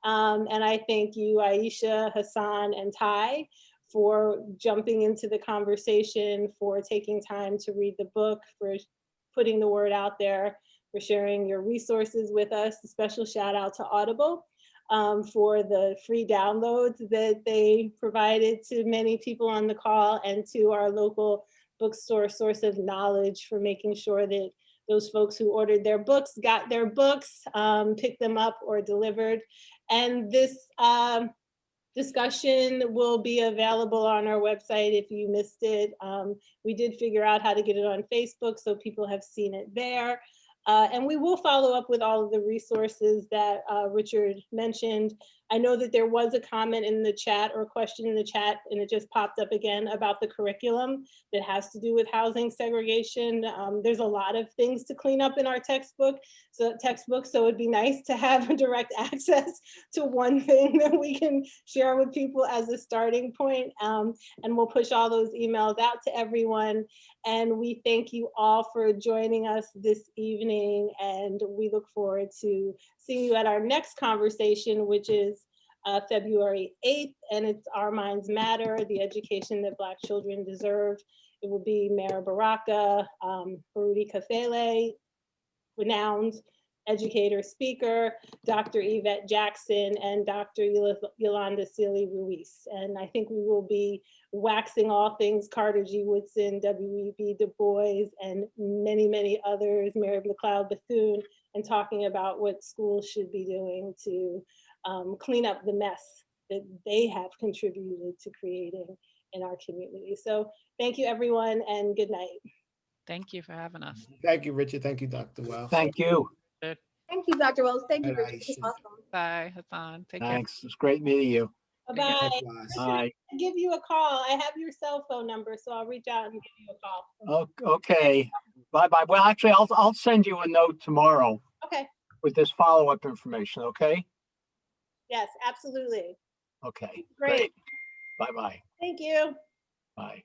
And I thank you, Aisha, Hassan, and Ty, for jumping into the conversation, for taking time to read the book, for putting the word out there, for sharing your resources with us. A special shout out to Audible for the free downloads that they provided to many people on the call, and to our local bookstore Source of Knowledge for making sure that those folks who ordered their books got their books, picked them up or delivered. And this discussion will be available on our website if you missed it. We did figure out how to get it on Facebook, so people have seen it there. And we will follow up with all of the resources that Richard mentioned. I know that there was a comment in the chat or a question in the chat, and it just popped up again about the curriculum that has to do with housing segregation. There's a lot of things to clean up in our textbook, so it'd be nice to have direct access to one thing that we can share with people as a starting point. And we'll push all those emails out to everyone. And we thank you all for joining us this evening, and we look forward to seeing you at our next conversation, which is February 8th, and it's Our Minds Matter, the education that Black children deserve. It will be Mayor Baraka, Baruti Kafele, renowned educator speaker, Dr. Yvette Jackson, and Dr. Yolanda Sealy Ruiz. And I think we will be waxing all things Carter G. Woodson, W.E.B. Du Bois, and many, many others, Mary LeCloud Bethune, and talking about what schools should be doing to clean up the mess that they have contributed to creating in our community. So thank you, everyone, and good night. Thank you for having us. Thank you, Richard. Thank you, Dr. Wells. Thank you. Thank you, Dr. Wells. Thank you, Bye, Richard. This is Aisha. awesome. Bye, Hassan. Take care. Thanks. It's great meeting you. Bye-bye. Likewise. Bye. I'll give you a call. I have your cell phone number, so I'll reach out and give you a call. Okay. Bye-bye. Well, actually, I'll send you a note tomorrow Okay. with this follow-up information, okay? Yes, absolutely. Okay. Great. Bye-bye. Thank you. Bye.